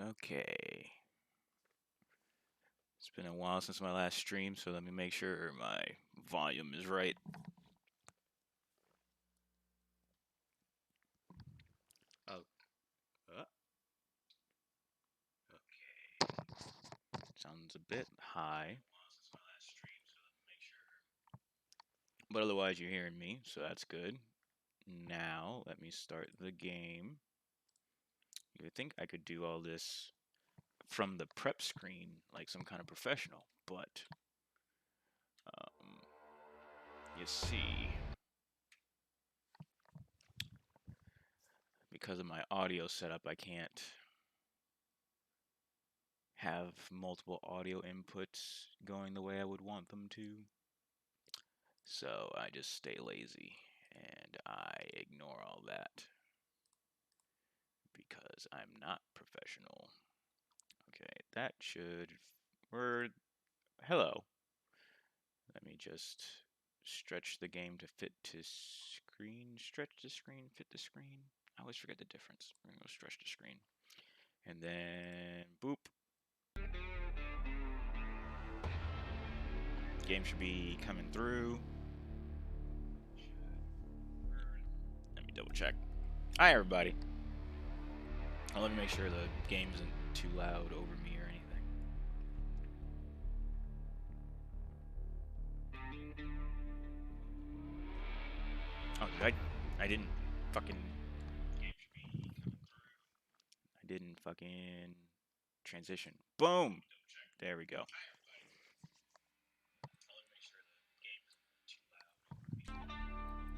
Okay. It's been a while since my last stream, so let me make sure my volume is right. Oh. Okay. Sounds a bit high. But otherwise, you're hearing me, so that's good. Now, let me start the game. You would think I could do all this from the prep screen like some kind of professional, but you see, because of my audio setup, I can't have multiple audio inputs going the way I would want them to. So I just stay lazy and I ignore all that because I'm not professional. Okay, that should. Hello. Let me just stretch the game to fit to screen. Stretch the screen, fit the screen. I always forget the difference. We're gonna go stretch the screen. And then boop. Game should be coming through. Let me double check. Hi, everybody. Let me make sure the game isn't too loud over me or anything. Oh, I didn't fucking. I didn't fucking transition. Boom! There we go.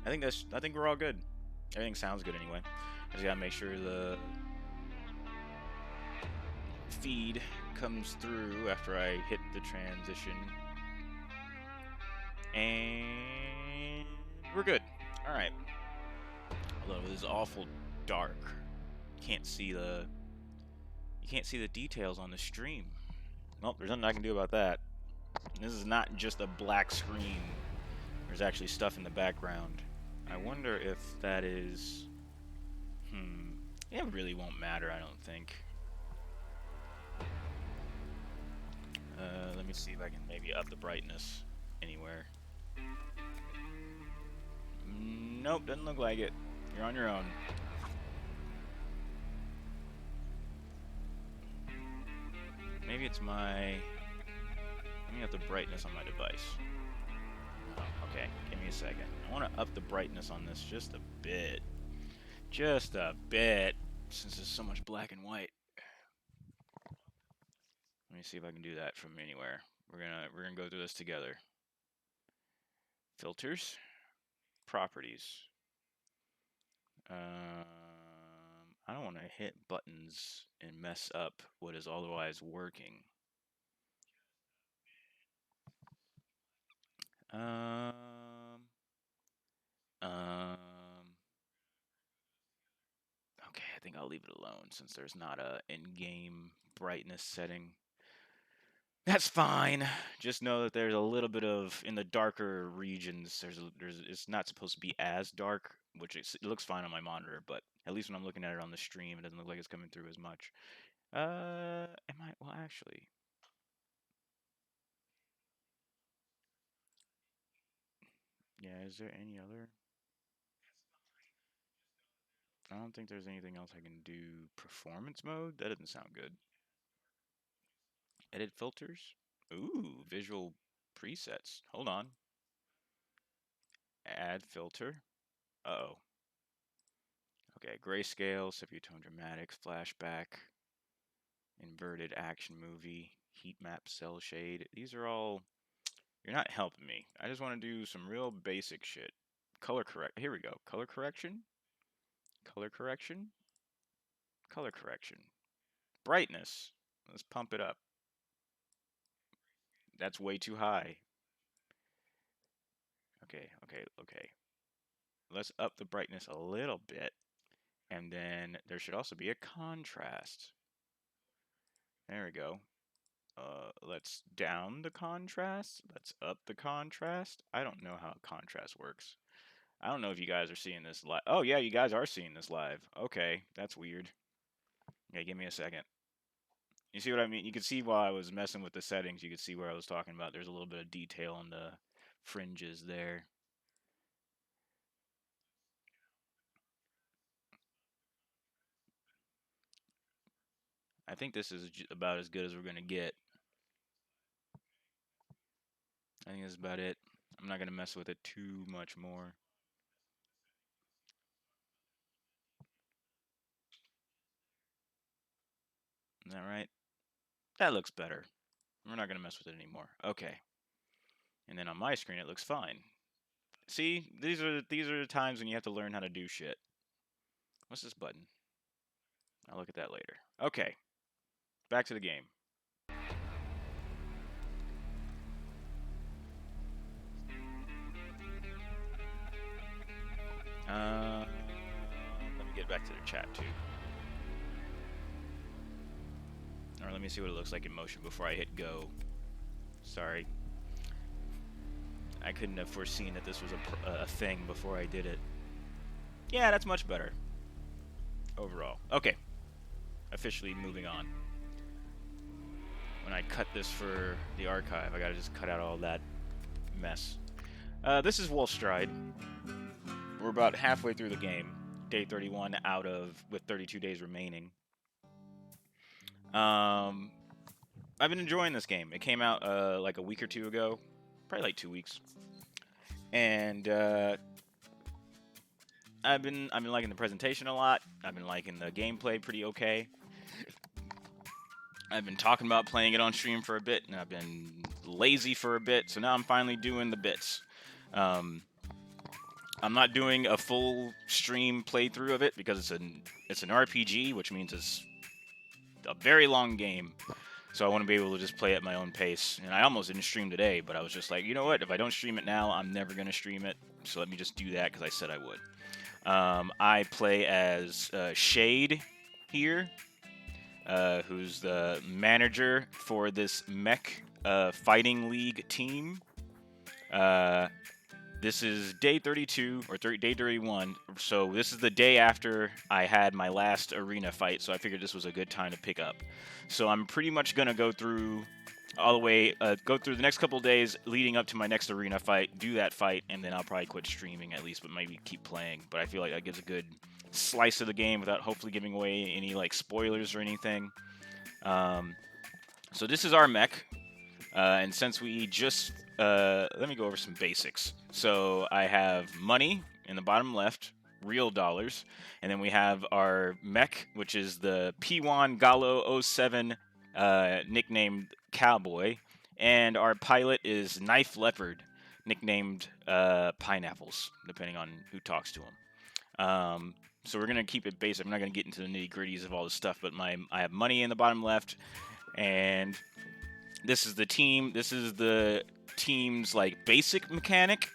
I think we're all good. Everything sounds good anyway. I just gotta make sure the feed comes through after I hit the transition. And we're good. Alright. Although it is awful dark. You can't see the details on the stream. Nope, there's nothing I can do about that. This is not just a black screen. There's actually stuff in the background. I wonder if that is... It really won't matter, I don't think. Let me see if I can maybe up the brightness anywhere. Nope, doesn't look like it. You're on your own. Maybe it's my... Let me up the brightness on my device. Oh, okay, give me a second. I want to up the brightness on this just a bit. Just a bit, since there's so much black and white. Let me see if I can do that from anywhere. We're gonna go through this together. Filters, properties. I don't want to hit buttons and mess up what is otherwise working. Okay, I think I'll leave it alone since there's not a in-game brightness setting. That's fine. Just know that there's a little bit of in the darker regions. It's not supposed to be as dark, which it looks fine on my monitor, but at least when I'm looking at it on the stream, it doesn't look like it's coming through as much. Am I? Well, actually, yeah. Is there any other? I don't think there's anything else I can do. Performance mode? That doesn't sound good. Edit filters? Ooh, visual presets. Hold on. Add filter. Uh-oh. Okay, grayscale, sepia-tone dramatics, flashback, inverted action movie, heat map, cell shade. These are all... You're not helping me. I just want to do some real basic shit. Color correct. Here we go. Color correction. Color correction. Color correction. Brightness. Let's pump it up. That's way too high. Okay. Let's up the brightness a little bit. And then there should also be a contrast. There we go. Let's down the contrast. Let's up the contrast. I don't know how contrast works. I don't know if you guys are seeing this live. Oh, yeah, you guys are seeing this live. Okay, that's weird. Okay, give me a second. You see what I mean? You can see while I was messing with the settings, you could see where I was talking about. There's a little bit of detail on the fringes there. I think this is about as good as we're going to get. I think that's about it. I'm not going to mess with it too much more. Is that right? That looks better. We're not going to mess with it anymore. Okay. And then on my screen, it looks fine. See, these are the times when you have to learn how to do shit. What's this button? I'll look at that later. Okay. Back to the game. Let me get back to the chat too. Or let me see what it looks like in motion before I hit go. Sorry. I couldn't have foreseen that this was a thing before I did it. Yeah, that's much better. Overall. Okay. Officially moving on. When I cut this for the archive, I gotta just cut out all that mess. This is Wolfstride. We're about halfway through the game. Day 31 out of, with 32 days remaining. I've been enjoying this game. It came out like a week or two ago. Probably like 2 weeks. And I've been liking the presentation a lot. I've been liking the gameplay pretty okay. I've been talking about playing it on stream for a bit, and I've been lazy for a bit, so now I'm finally doing the bits. I'm not doing a full stream playthrough of it because it's an RPG, which means it's a very long game. So I want to be able to just play at my own pace. And I almost didn't stream today, but I was just like, you know what? If I don't stream it now, I'm never going to stream it. So let me just do that because I said I would. I play as Shade here, who's the manager for this mech fighting league team. This is day 32 or day 31, so this is the day after I had my last arena fight, so I figured this was a good time to pick up. So I'm pretty much going to go through all the way, go through the next couple of days leading up to my next arena fight, do that fight, and then I'll probably quit streaming at least, but maybe keep playing. But I feel like that gives a good slice of the game without hopefully giving away any like spoilers or anything. So this is our mech. And since we just, let me go over some basics. So I have money in the bottom left, real dollars. And then we have our mech, which is the P1 Gallo 07, nicknamed Cowboy. And our pilot is Knife Leopard, nicknamed Pineapples, depending on who talks to him. So we're going to keep it basic. I'm not going to get into the nitty-gritties of all this stuff, but I have money in the bottom left. And this is the team. This is the team's like basic mechanic.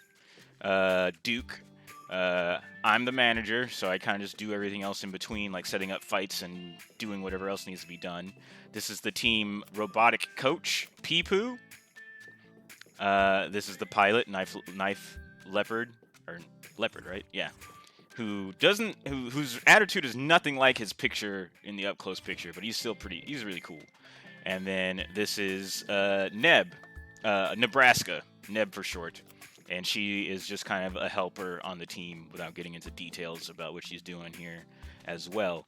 Duke. I'm the manager, so I kind of just do everything else in between, like setting up fights and doing whatever else needs to be done. This is the team robotic coach, Peepoo. This is the pilot, Knife Leopard, or Leopard, right? Yeah. Whose attitude is nothing like his picture in the up close picture, but he's really cool. And then this is Neb, Nebraska, Neb for short. And she is just kind of a helper on the team without getting into details about what she's doing here as well.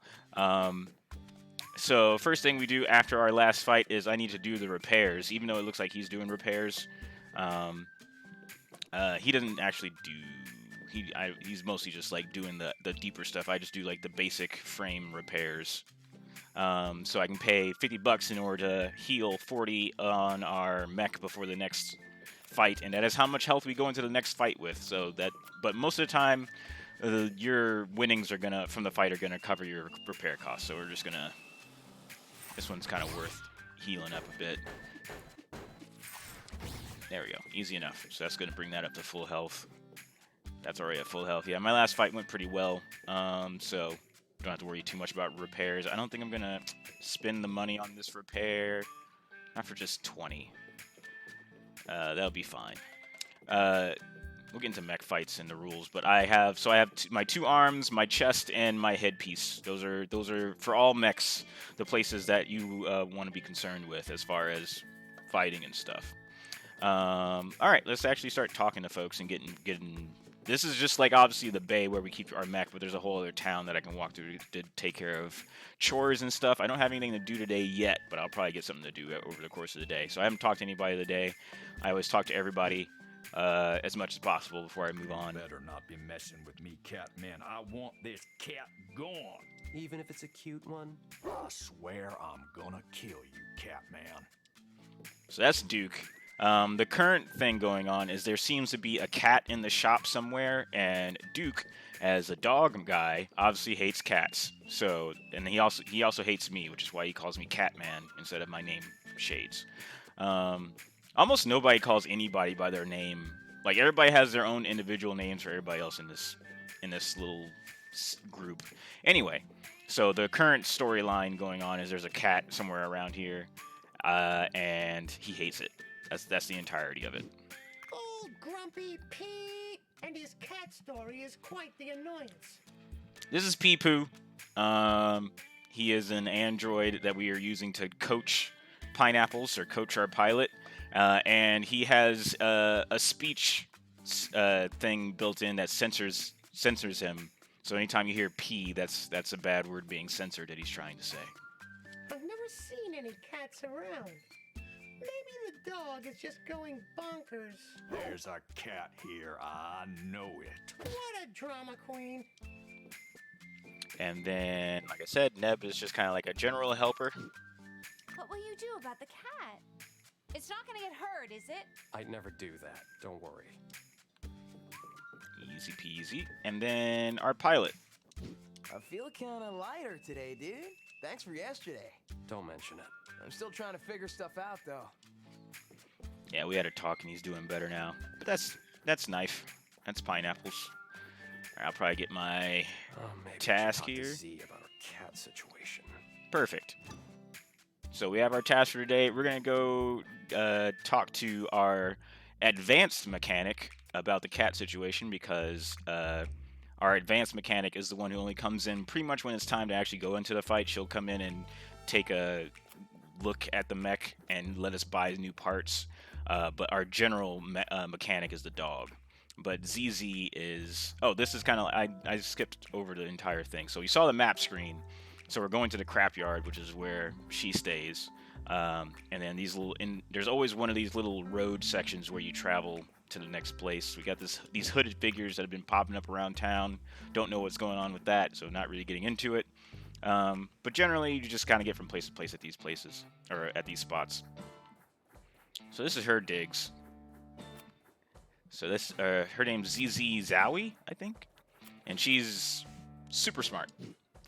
So first thing we do after our last fight is I need to do the repairs, even though it looks like he's doing repairs. He doesn't actually do... He's mostly just like doing the deeper stuff. I just do like the basic frame repairs. So I can pay $50 in order to heal 40 on our mech before the next fight, and that is how much health we go into the next fight with. But most of the time, your winnings from the fight are gonna cover your repair costs. So we're just gonna. This one's kind of worth healing up a bit. There we go, easy enough. So that's gonna bring that up to full health. That's already at full health. Yeah, my last fight went pretty well. So. Don't have to worry too much about repairs. I don't think I'm gonna spend the money on this repair. Not for just 20. That'll be fine. we'll get into mech fights and the rules, but I have my 2 arms, my chest, and my headpiece. Those are for all mechs the places that you want to be concerned with as far as fighting and stuff. All right, let's actually start talking to folks and getting. This is just like obviously the bay where we keep our mech, but there's a whole other town that I can walk through to take care of chores and stuff. I don't have anything to do today yet, but I'll probably get something to do over the course of the day. So I haven't talked to anybody today. I always talk to everybody as much as possible before I move on. Better not be messing with me, Catman. I want this cat gone. Even if it's a cute one? I swear I'm gonna kill you, Catman. So that's Duke. The current thing going on is there seems to be a cat in the shop somewhere, and Duke, as a dog guy, obviously hates cats. So, and he also hates me, which is why he calls me Catman instead of my name Shades. Almost nobody calls anybody by their name. Like everybody has their own individual names for everybody else in this little group. Anyway, so the current storyline going on is there's a cat somewhere around here, and he hates it. That's the entirety of it. Old Grumpy Pete and his cat story is quite the annoyance. This is Pee-Poo. He is an android that we are using to coach Pineapples or coach our pilot, and he has a speech thing built in that censors him. So anytime you hear P, that's a bad word being censored that he's trying to say. I've never seen any cats around. Maybe the dog is just going bonkers. There's a cat here, I know it. What a drama queen. And then, like I said, Neb is just kind of like a general helper. What will you do about the cat? It's not gonna get hurt, is it? I'd never do that. Don't worry. Easy peasy. And then our pilot. I feel kind of lighter today, dude. Thanks for yesterday. Don't mention it. I'm still trying to figure stuff out, though. Yeah, we had a talk and he's doing better now. But that's Knife. That's Pineapples. All right, I'll probably get my Maybe task we should talk here. to Z about our cat situation. Perfect. So we have our task for today. We're going to go talk to our advanced mechanic about the cat situation because our advanced mechanic is the one who only comes in pretty much when it's time to actually go into the fight. She'll come in and take a look at the mech and let us buy new parts. But our general mechanic is the dog. But ZZ is... Oh, this is kind of... I skipped over the entire thing. So you saw the map screen. So we're going to the crap yard, which is where she stays. And then these little... there's always one of these little road sections where you travel to the next place. We got these hooded figures that have been popping up around town. Don't know what's going on with that, so not really getting into it. But generally, you just kind of get from place to place at these places, or at these spots. So this is her digs. So this, her name's ZZ Zowie, I think. And she's super smart.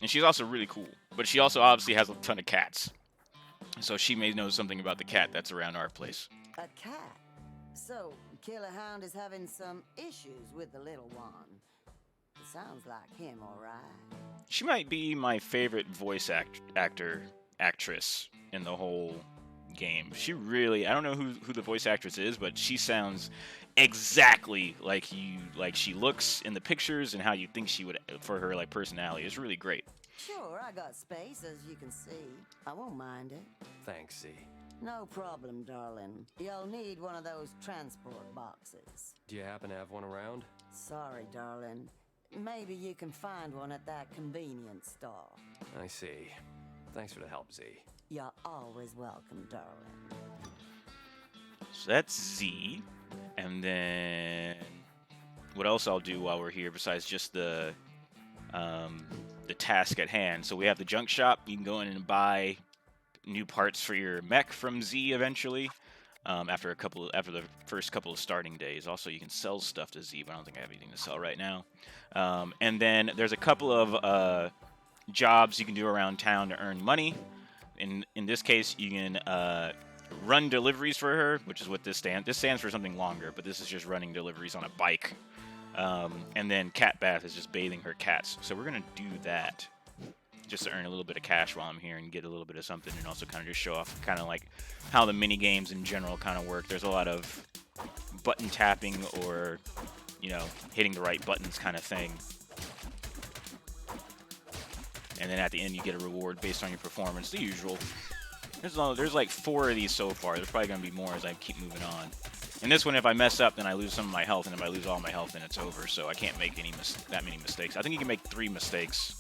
And she's also really cool. But she also obviously has a ton of cats. So she may know something about the cat that's around our place. A cat? So, Killer Hound is having some issues with the little one. It sounds like him, all right. She might be my favorite voice actress in the whole game. She really, I don't know who the voice actress is, but she sounds exactly like she looks in the pictures and how you think she would for her like personality. It's really great. Sure, I got space, as you can see. I won't mind it. Thanks, Z. No problem, darling. You'll need one of those transport boxes. Do you happen to have one around? Sorry, darling. Maybe you can find one at that convenience store. I see. Thanks for the help, Z. You're always welcome, darling. So that's Z. And then what else I'll do while we're here besides just the task at hand. So we have the junk shop. You can go in and buy new parts for your mech from Z eventually. After the first couple of starting days. Also, you can sell stuff to Z, but I don't think I have anything to sell right now. And then there's a couple of jobs you can do around town to earn money. In this case, you can run deliveries for her, which is what this stands. This stands for something longer, but this is just running deliveries on a bike. And then Cat Bath is just bathing her cats. So we're gonna do that just to earn a little bit of cash while I'm here and get a little bit of something, and also kind of just show off kind of like how the mini games in general kind of work. There's a lot of button tapping or you know, hitting the right buttons kind of thing. And then at the end, you get a reward based on your performance, the usual. There's like 4 of these so far. There's probably going to be more as I keep moving on. And this one, if I mess up, then I lose some of my health, and if I lose all my health, then it's over. So I can't make that many mistakes. I think you can make 3 mistakes.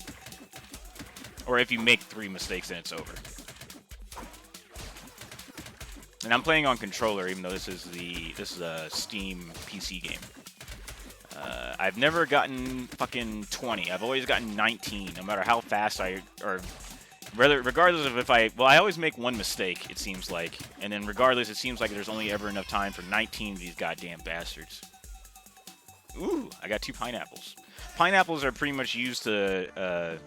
Or if you make 3 mistakes, then it's over. And I'm playing on controller, even though this is a Steam PC game. I've never gotten fucking 20. I've always gotten 19, no matter how fast regardless of if I always make 1 mistake, it seems like. And then regardless, it seems like there's only ever enough time for 19 of these goddamn bastards. Ooh, I got 2 pineapples. Pineapples are pretty much used to,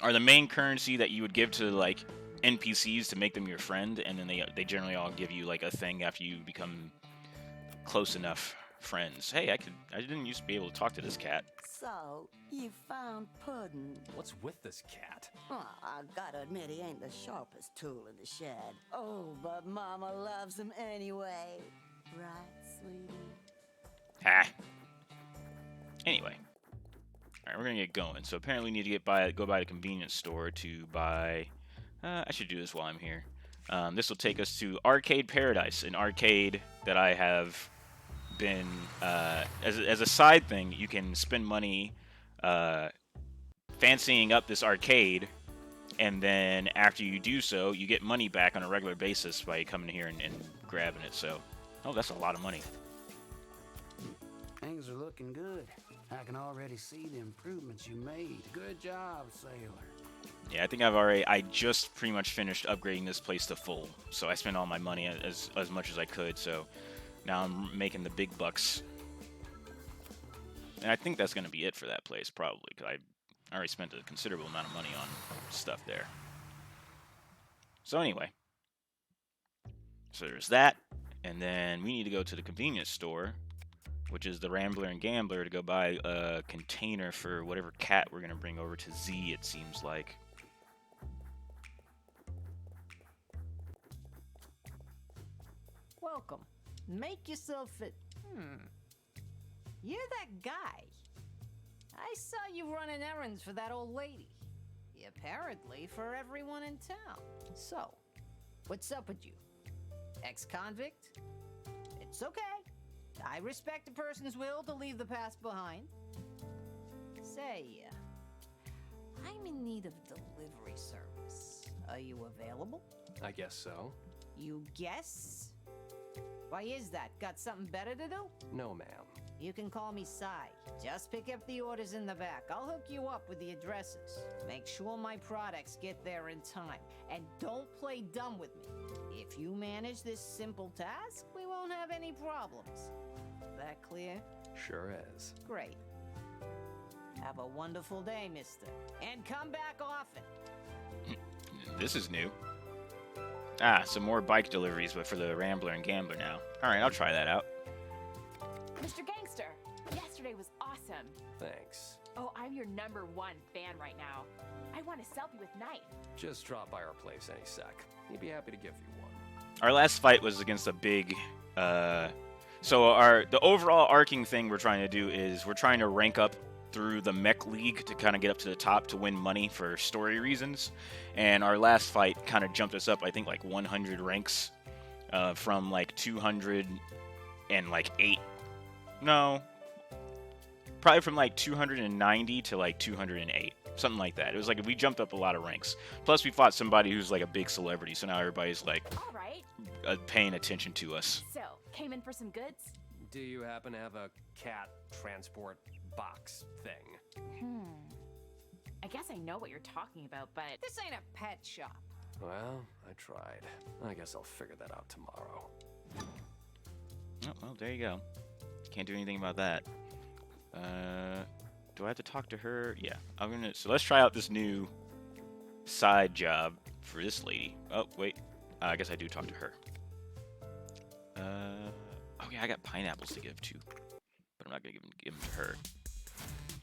are the main currency that you would give to, like, NPCs to make them your friend, and then they generally all give you, like, a thing after you become close enough friends. Hey, I didn't used to be able to talk to this cat. So, you found Puddin'. What's with this cat? Oh, I gotta admit, he ain't the sharpest tool in the shed. Oh, but Mama loves him anyway. Right, sweetie? Ha. Anyway. Alright, we're gonna get going. So apparently we need to go by the convenience store to buy... I should do this while I'm here. This will take us to Arcade Paradise, an arcade that I have been... as a side thing, you can spend money fancying up this arcade, and then after you do so, you get money back on a regular basis by coming here and grabbing it. So, oh, that's a lot of money. Things are looking good. I can already see the improvements you made. Good job, sailor. Yeah, I think I just pretty much finished upgrading this place to full. So I spent all my money as much as I could, so now I'm making the big bucks. And I think that's going to be it for that place, probably, because I already spent a considerable amount of money on stuff there. So anyway. So there's that, and then we need to go to the convenience store, which is the Rambler and Gambler, to go buy a container for whatever cat we're going to bring over to Z, it seems like. Welcome. Make yourself at... You're that guy. I saw you running errands for that old lady. Apparently for everyone in town. So, what's up with you? Ex-convict? It's okay. I respect a person's will to leave the past behind. Say, I'm in need of delivery service. Are you available? I guess so. You guess? Why is that? Got something better to do? No, ma'am. You can call me Sai. Just pick up the orders in the back. I'll hook you up with the addresses. Make sure my products get there in time. And don't play dumb with me. If you manage this simple task, we won't have any problems. That clear? Sure is. Great. Have a wonderful day, mister. And come back often. This is new. Ah, some more bike deliveries, but for the Rambler and Gambler now. Alright, I'll try that out. Mr. Gangster, yesterday was awesome. Thanks. Oh, I'm your #1 fan right now. I want a selfie with knife. Just drop by our place any sec. He'd be happy to give you one. Our last fight was against a big... So the overall arcing thing we're trying to do is we're trying to rank up through the mech league to kind of get up to the top to win money for story reasons. And our last fight kind of jumped us up, I think, like 100 ranks from like 208. No. Probably from like 290 to like 208. Something like that. It was like we jumped up a lot of ranks. Plus we fought somebody who's like a big celebrity, so now everybody's like All right. Paying attention to us. So, came in for some goods? Do you happen to have a cat transport box thing? I guess I know what you're talking about, but... This ain't a pet shop. Well, I tried. I guess I'll figure that out tomorrow. Oh, well, there you go. Can't do anything about that. Do I have to talk to her? Yeah, so let's try out this new side job for this lady. Oh, wait. I guess I do talk to her. Oh yeah, I got pineapples to give to, but I'm not gonna give them to her.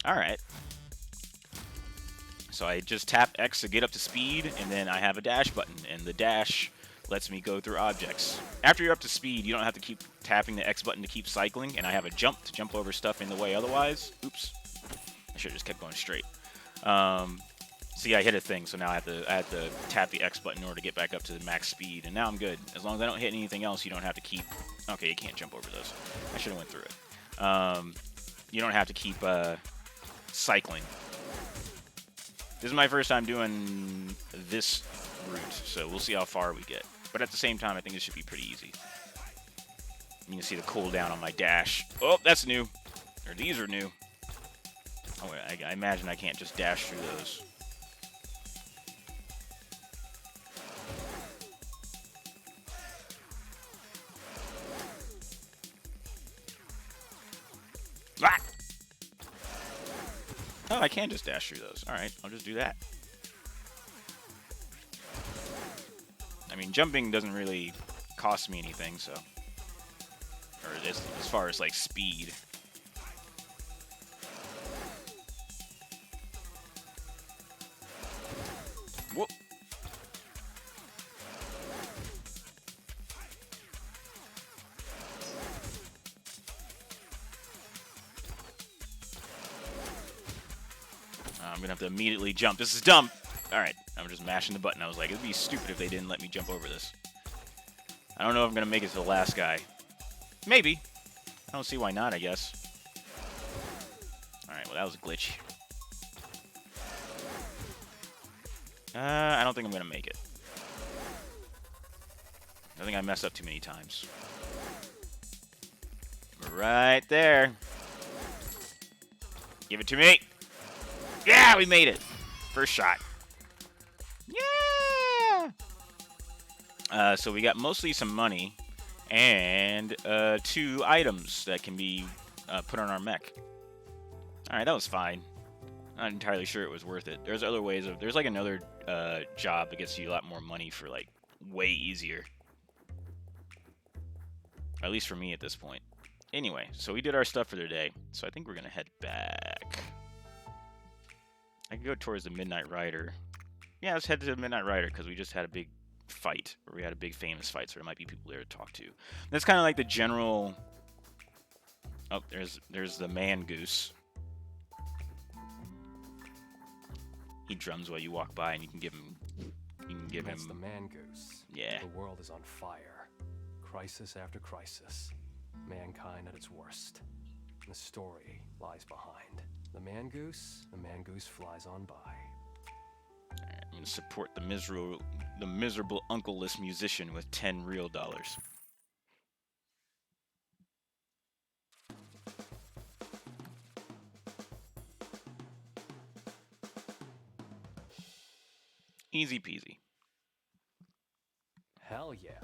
All right. So I just tap X to get up to speed, and then I have a dash button, and the dash lets me go through objects. After you're up to speed, you don't have to keep tapping the X button to keep cycling, and I have a jump to jump over stuff in the way otherwise. Oops. I should have just kept going straight. See, I hit a thing, so now I have to tap the X button in order to get back up to the max speed, and now I'm good. As long as I don't hit anything else, you don't have to keep... Okay, you can't jump over those. I should have went through it. You don't have to keep cycling. This is my first time doing this route, so we'll see how far we get. But at the same time, I think it should be pretty easy. You can see the cooldown on my dash. Oh, that's new. Or these are new. Oh, I imagine I can't just dash through those. Ah! Oh, I can just dash through those. Alright, I'll just do that. I mean, jumping doesn't really cost me anything, so... Or as far as, like, speed. Whoop! I'm gonna have to immediately jump. This is dumb! Alright, I'm just mashing the button. I was like, it'd be stupid if they didn't let me jump over this. I don't know if I'm gonna make it to the last guy. Maybe. I don't see why not, I guess. Alright, well that was a glitch. I don't think I'm gonna make it. I think I messed up too many times. Right there. Give it to me. Yeah, we made it. First shot. Yeah! So we got mostly some money and 2 items that can be put on our mech. Alright, that was fine. Not entirely sure it was worth it. There's other ways of... There's like another job that gets you a lot more money for like way easier. At least for me at this point. Anyway, so we did our stuff for the day. So I think we're going to head back. I can go towards the Midnight Rider. Yeah, let's head to the Midnight Rider because we just had a big fight. Or we had a big famous fight, so there might be people there to talk to. That's kind of like the general... Oh, there's the man goose. He drums while you walk by, and you can give him... That's the man goose. Yeah. The world is on fire. Crisis after crisis. Mankind at its worst. And the story lies behind. The man goose flies on by. Alright, I'm gonna support the miserable uncle-less musician with 10 real dollars. Easy peasy. Hell yeah.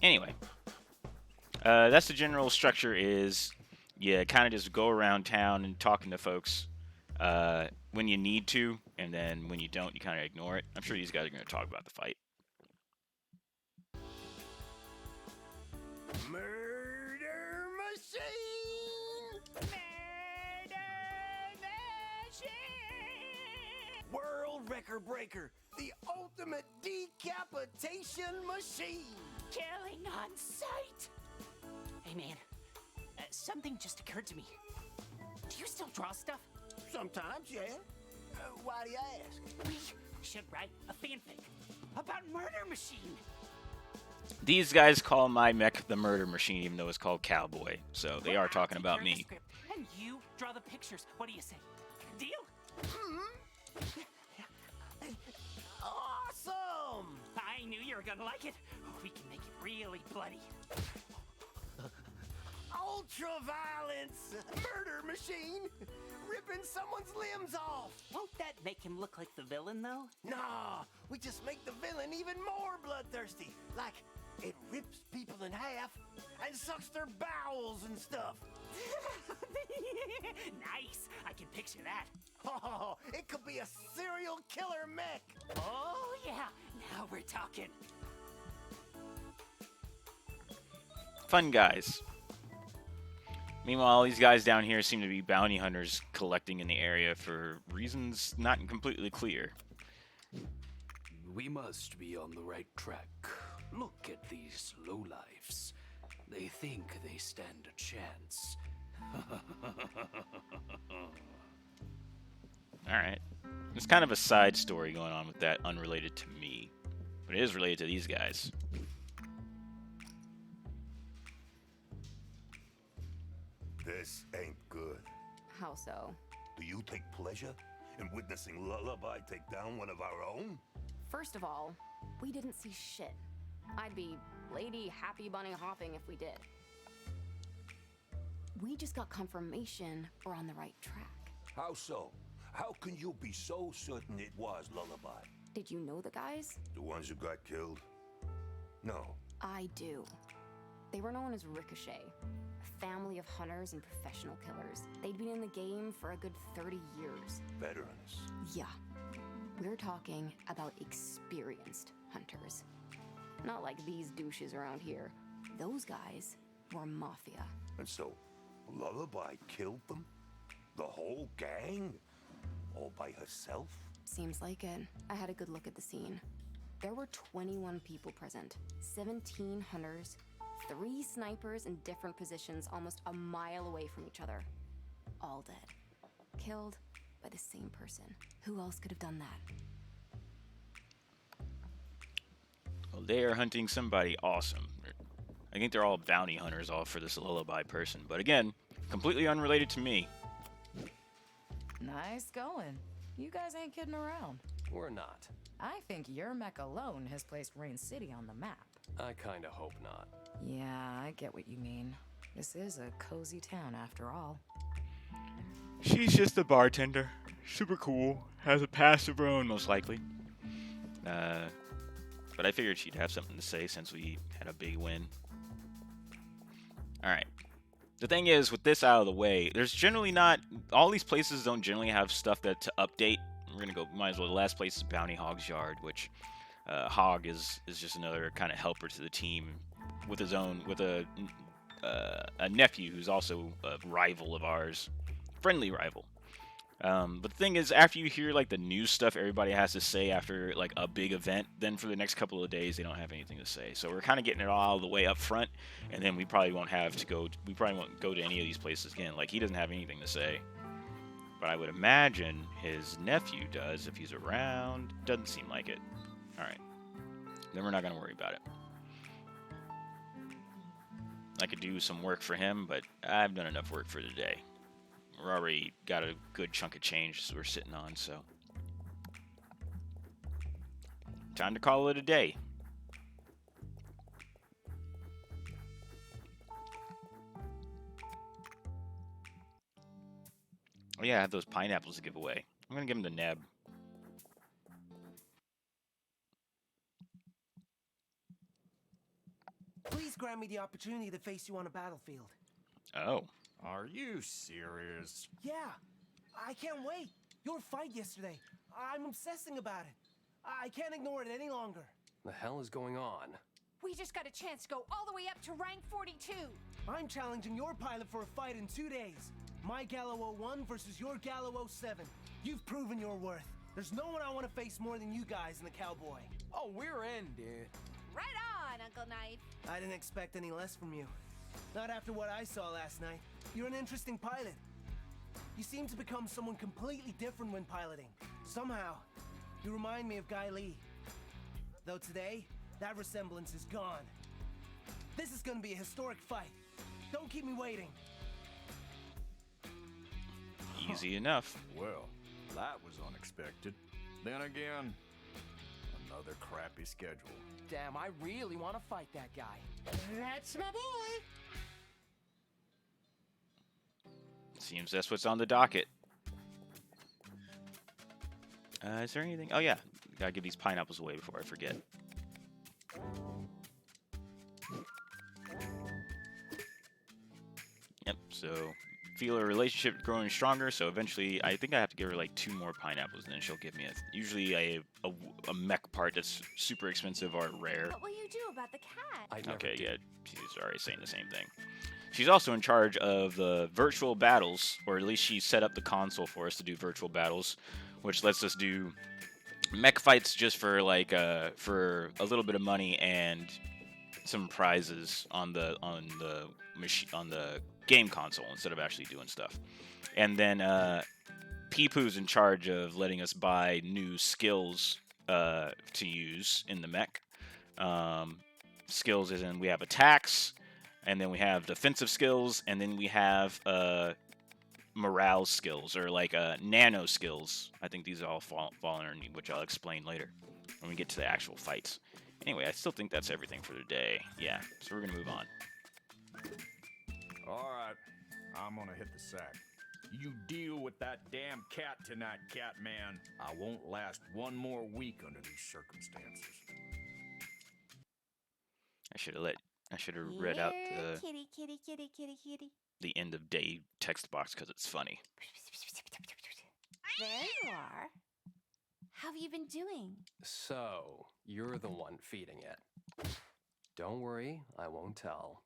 Anyway, that's the general structure. Is you kind of just go around town and talking to folks when you need to, and then when you don't, you kind of ignore it. I'm sure these guys are going to talk about the fight. Murder machine! Murder machine! World record breaker! The ultimate decapitation machine! Killing on sight. Hey, man. Something just occurred to me. Do you still draw stuff? Sometimes, yeah. Why do you ask? We should write a fanfic about Murder Machine. These guys call my mech the Murder Machine, even though it's called Cowboy. So they are talking about me. And you draw the pictures. What do you say? Deal? Awesome! I knew you were gonna like it. We can make it really bloody. Ultra violence! Murder machine! Ripping someone's limbs off! Won't that make him look like the villain, though? Nah, we just make the villain even more bloodthirsty. Like, it rips people in half and sucks their bowels and stuff. Nice! I can picture that. Oh, it could be a serial killer mech. Oh, yeah. Now we're talking. Fun guys. Meanwhile, these guys down here seem to be bounty hunters collecting in the area for reasons not completely clear. We must be on the right track. Look at these lowlifes. They think they stand a chance. Alright. There's kind of a side story going on with that, unrelated to me. But it is related to these guys. This ain't good. How so? Do you take pleasure in witnessing Lullaby take down one of our own? First of all, we didn't see shit. I'd be Lady Happy Bunny hopping if we did. We just got confirmation we're on the right track. How so? How can you be so certain it was Lullaby? Did you know the guys? The ones who got killed? No. I do. They were known as Ricochet, a family of hunters and professional killers. They'd been in the game for a good 30 years. Veterans. Yeah. We're talking about experienced hunters. Not like these douches around here. Those guys were mafia. And so, Lullaby killed them? The whole gang? All by herself? Seems like it. I had a good look at the scene. There were 21 people present, 17 hunters, 3 snipers in different positions almost a mile away from each other. All dead. Killed by the same person. Who else could have done that? Well, they are hunting somebody awesome. I think they're all bounty hunters, all for this Lullaby person. But again, completely unrelated to me. Nice going. You guys ain't kidding around. We're not. I think your mech alone has placed Rain City on the map. I kinda hope not. Yeah, I get what you mean. This is a cozy town after all. She's just a bartender. Super cool. Has a past of her own, most likely. But I figured she'd have something to say since we had a big win. Alright. The thing is, with this out of the way, there's generally not... All these places don't generally have stuff that to update. We're gonna go... Might as well. The last place is Bounty Hog's Yard, which... Hog is just another kind of helper to the team with his own... With a nephew who's also a rival of ours. Friendly rival. But the thing is, after you hear like the news stuff everybody has to say after like a big event, then for the next couple of days they don't have anything to say. So we're kind of getting it all the way up front, and then we probably won't have to go. We probably won't go to any of these places again. Like he doesn't have anything to say, but I would imagine his nephew does if he's around. Doesn't seem like it. All right, then we're not gonna worry about it. I could do some work for him, but I've done enough work for today. We're already got a good chunk of change we're sitting on, so time to call it a day. Oh yeah, I have those pineapples to give away. I'm gonna give him the neb. Please grant me the opportunity to face you on a battlefield. Oh. Are you serious? Yeah, I can't wait. Your fight yesterday, I'm obsessing about it. I can't ignore it any longer. The hell is going on? We just got a chance to go all the way up to rank 42. I'm challenging your pilot for a fight in 2 days. My Gallo 01 versus your Gallo 07. You've proven your worth. There's no one I want to face more than you guys and the cowboy. Oh, we're in, dude. Right on, Uncle Knife. I didn't expect any less from you. Not after what I saw last night. You're an interesting pilot. You seem to become someone completely different when piloting. Somehow, you remind me of Guy Lee. Though today, that resemblance is gone. This is gonna be a historic fight. Don't keep me waiting. Easy enough. Well, that was unexpected. Then again, another crappy schedule. Damn, I really want to fight that guy. That's my boy. Seems that's what's on the docket. Is there anything? Oh yeah, gotta give these pineapples away before I forget. Yep. So feel her relationship growing stronger. So eventually, I think I have to give her like 2 more pineapples, and then she'll give me usually a mech part that's super expensive or rare. What will you do about the cat? Okay, yeah, she's already saying the same thing. She's also in charge of the virtual battles, or at least she set up the console for us to do virtual battles, which lets us do mech fights just for like for a little bit of money and some prizes on the machine on the game console instead of actually doing stuff. And then Peepoo's in charge of letting us buy new skills to use in the mech. Skills is in we have attacks, and then we have defensive skills, and then we have morale skills or like nano skills. I think these all fall underneath, which I'll explain later when we get to the actual fights. Anyway, I still think that's everything for today. Yeah, so we're gonna move on. All right, I'm gonna hit the sack. You deal with that damn cat tonight, Catman. I won't last one more week under these circumstances. I should have read out the Kitty, kitty, kitty, kitty, kitty. the end of day text box because it's funny. There you are. How have you been doing? So, you're the one feeding it. Don't worry, I won't tell.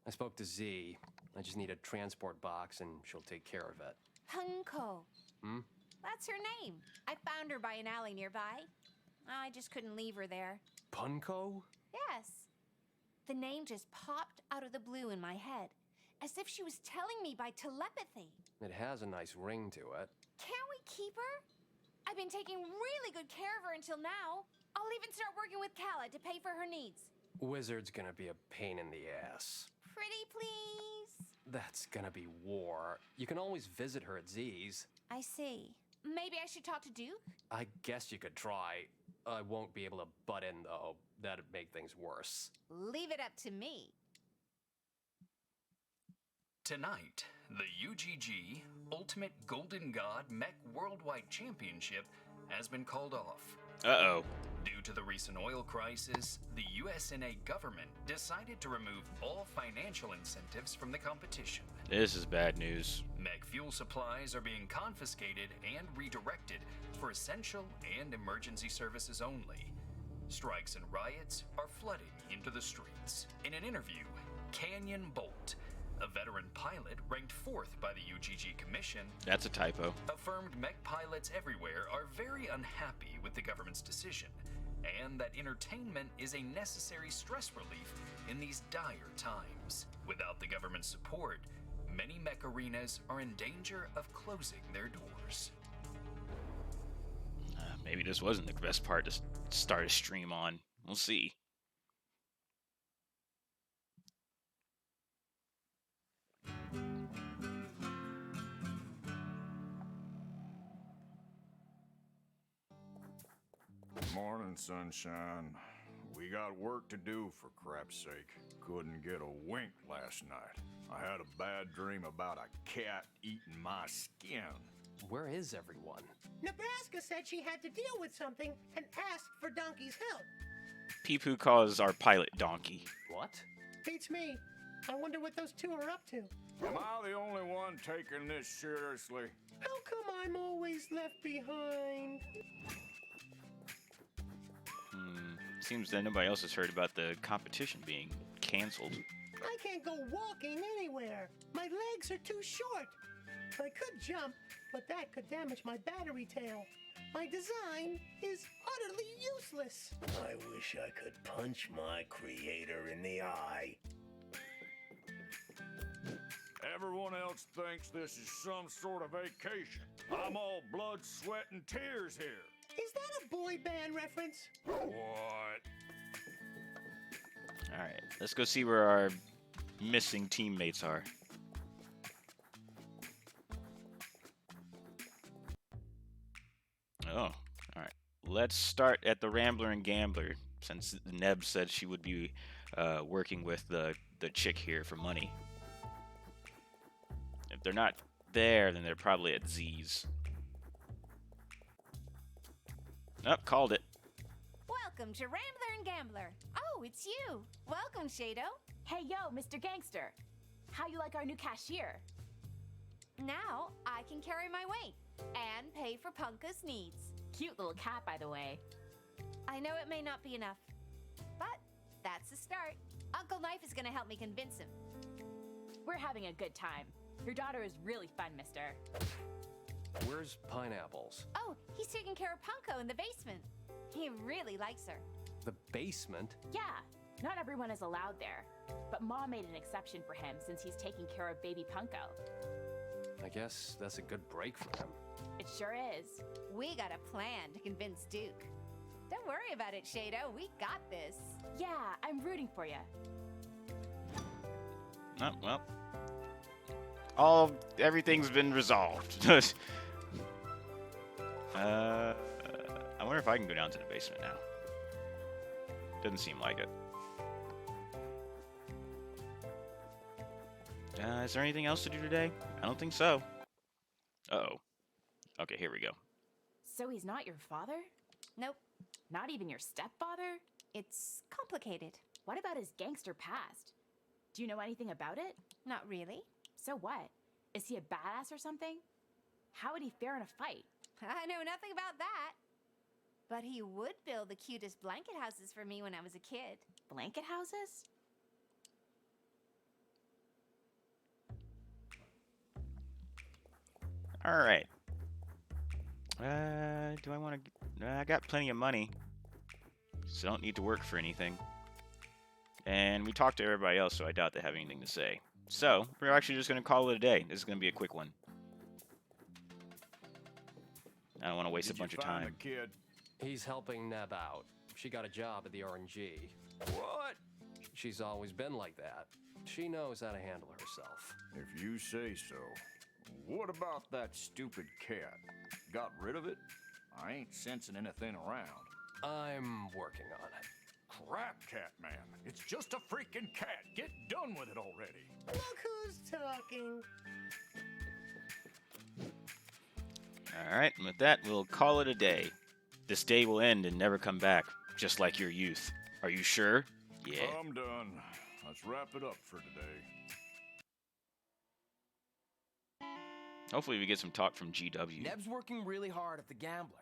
I spoke to Z. I just need a transport box and she'll take care of it. Punko. Hmm? That's her name. I found her by an alley nearby. I just couldn't leave her there. Punko? Yes. The name just popped out of the blue in my head, as if she was telling me by telepathy. It has a nice ring to it. Can't we keep her? I've been taking really good care of her until now. I'll even start working with Kala to pay for her needs. Wizard's gonna be a pain in the ass. Pretty please? That's gonna be war. You can always visit her at Z's. I see. Maybe I should talk to Duke? I guess you could try. I won't be able to butt in, though. That'd make things worse. Leave it up to me. Tonight, the UGG Ultimate Golden God Mech Worldwide Championship has been called off. Uh-oh. Due to the recent oil crisis, the USNA government decided to remove all financial incentives from the competition. This is bad news. Mech fuel supplies are being confiscated and redirected for essential and emergency services only. Strikes and riots are flooding into the streets. In an interview, Canyon Bolt, a veteran pilot ranked 4th by the UGG Commission, That's a typo. affirmed mech pilots everywhere are very unhappy with the government's decision, and that entertainment is a necessary stress relief in these dire times. Without the government's support, many mech arenas are in danger of closing their doors. Maybe this wasn't the best part to start a stream on. We'll see. Morning, sunshine. We got work to do, for crap's sake. Couldn't get a wink last night. I had a bad dream about a cat eating my skin. Where is everyone? Nebraska said she had to deal with something and asked for Donkey's help. Peepoo calls our pilot Donkey. What? Beats me. I wonder what those two are up to. Am I the only one taking this seriously? How come I'm always left behind? Seems that nobody else has heard about the competition being canceled. I can't go walking anywhere. My legs are too short. I could jump, but that could damage my battery tail. My design is utterly useless. I wish I could punch my creator in the eye. Everyone else thinks this is some sort of vacation. I'm all blood, sweat, and tears here. Is that a boy band reference? What? Alright, let's go see where our missing teammates are. Oh, alright. Let's start at the Rambler and Gambler, since Neb said she would be working with the chick here for money. If they're not there, then they're probably at Z's. Oh, called it. Welcome to Rambler and Gambler. Oh, it's you. Welcome, Shado. Hey, yo, Mr. Gangster. How you like our new cashier? Now I can carry my weight and pay for Punka's needs. Cute little cat, by the way. I know it may not be enough, but that's a start. Uncle Knife is going to help me convince him. We're having a good time. Your daughter is really fun, mister. Where's Pineapples? Oh, he's taking care of Punko in the basement. He really likes her. The basement? Yeah, not everyone is allowed there. But Mom made an exception for him since he's taking care of baby Punko. I guess that's a good break for him. It sure is. We got a plan to convince Duke. Don't worry about it, Shado. We got this. Yeah, I'm rooting for you. Oh, well. Everything's been resolved. I wonder if I can go down to the basement now. Doesn't seem like it. Is there anything else to do today? I don't think so. Uh-oh. Okay, here we go. So he's not your father? Nope. Not even your stepfather? It's complicated. What about his gangster past? Do you know anything about it? Not really. So what? Is he a badass or something? How would he fare in a fight? I know nothing about that. But he would build the cutest blanket houses for me when I was a kid. Blanket houses? All right. Do I want to... I got plenty of money, so I don't need to work for anything. And we talked to everybody else, so I doubt they have anything to say. So, we're actually just going to call it a day. This is going to be a quick one. I don't want to waste a bunch of time. The kid? He's helping Neb out. She got a job at the RNG. What? She's always been like that. She knows how to handle herself. If you say so. What about that stupid cat? Got rid of it? I ain't sensing anything around. I'm working on it. Crap, cat man. It's just a freaking cat. Get done with it already. Look who's talking. Alright, and with that, we'll call it a day. This day will end and never come back, just like your youth. Are you sure? Yeah. I'm done. Let's wrap it up for today. Hopefully we get some talk from GW. Neb's working really hard at the Gambler.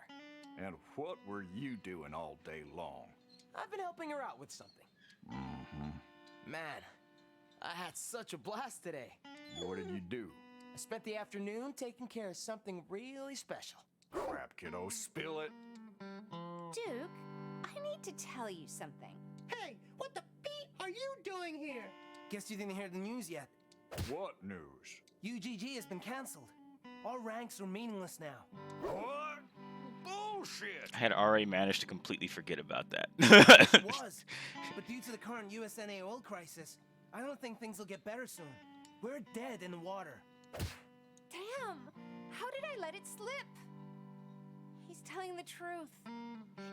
And what were you doing all day long? I've been helping her out with something. Man, I had such a blast today. What did you do? I spent the afternoon taking care of something really special. Crap, kiddo. Spill it. Duke, I need to tell you something. Hey, what the beat are you doing here? Guess you didn't hear the news yet. What news? UGG has been canceled. All ranks are meaningless now. What? Bullshit! I had already managed to completely forget about that. It was. But due to the current USNA oil crisis, I don't think things will get better soon. We're dead in the water. Damn! How did I let it slip? He's telling the truth.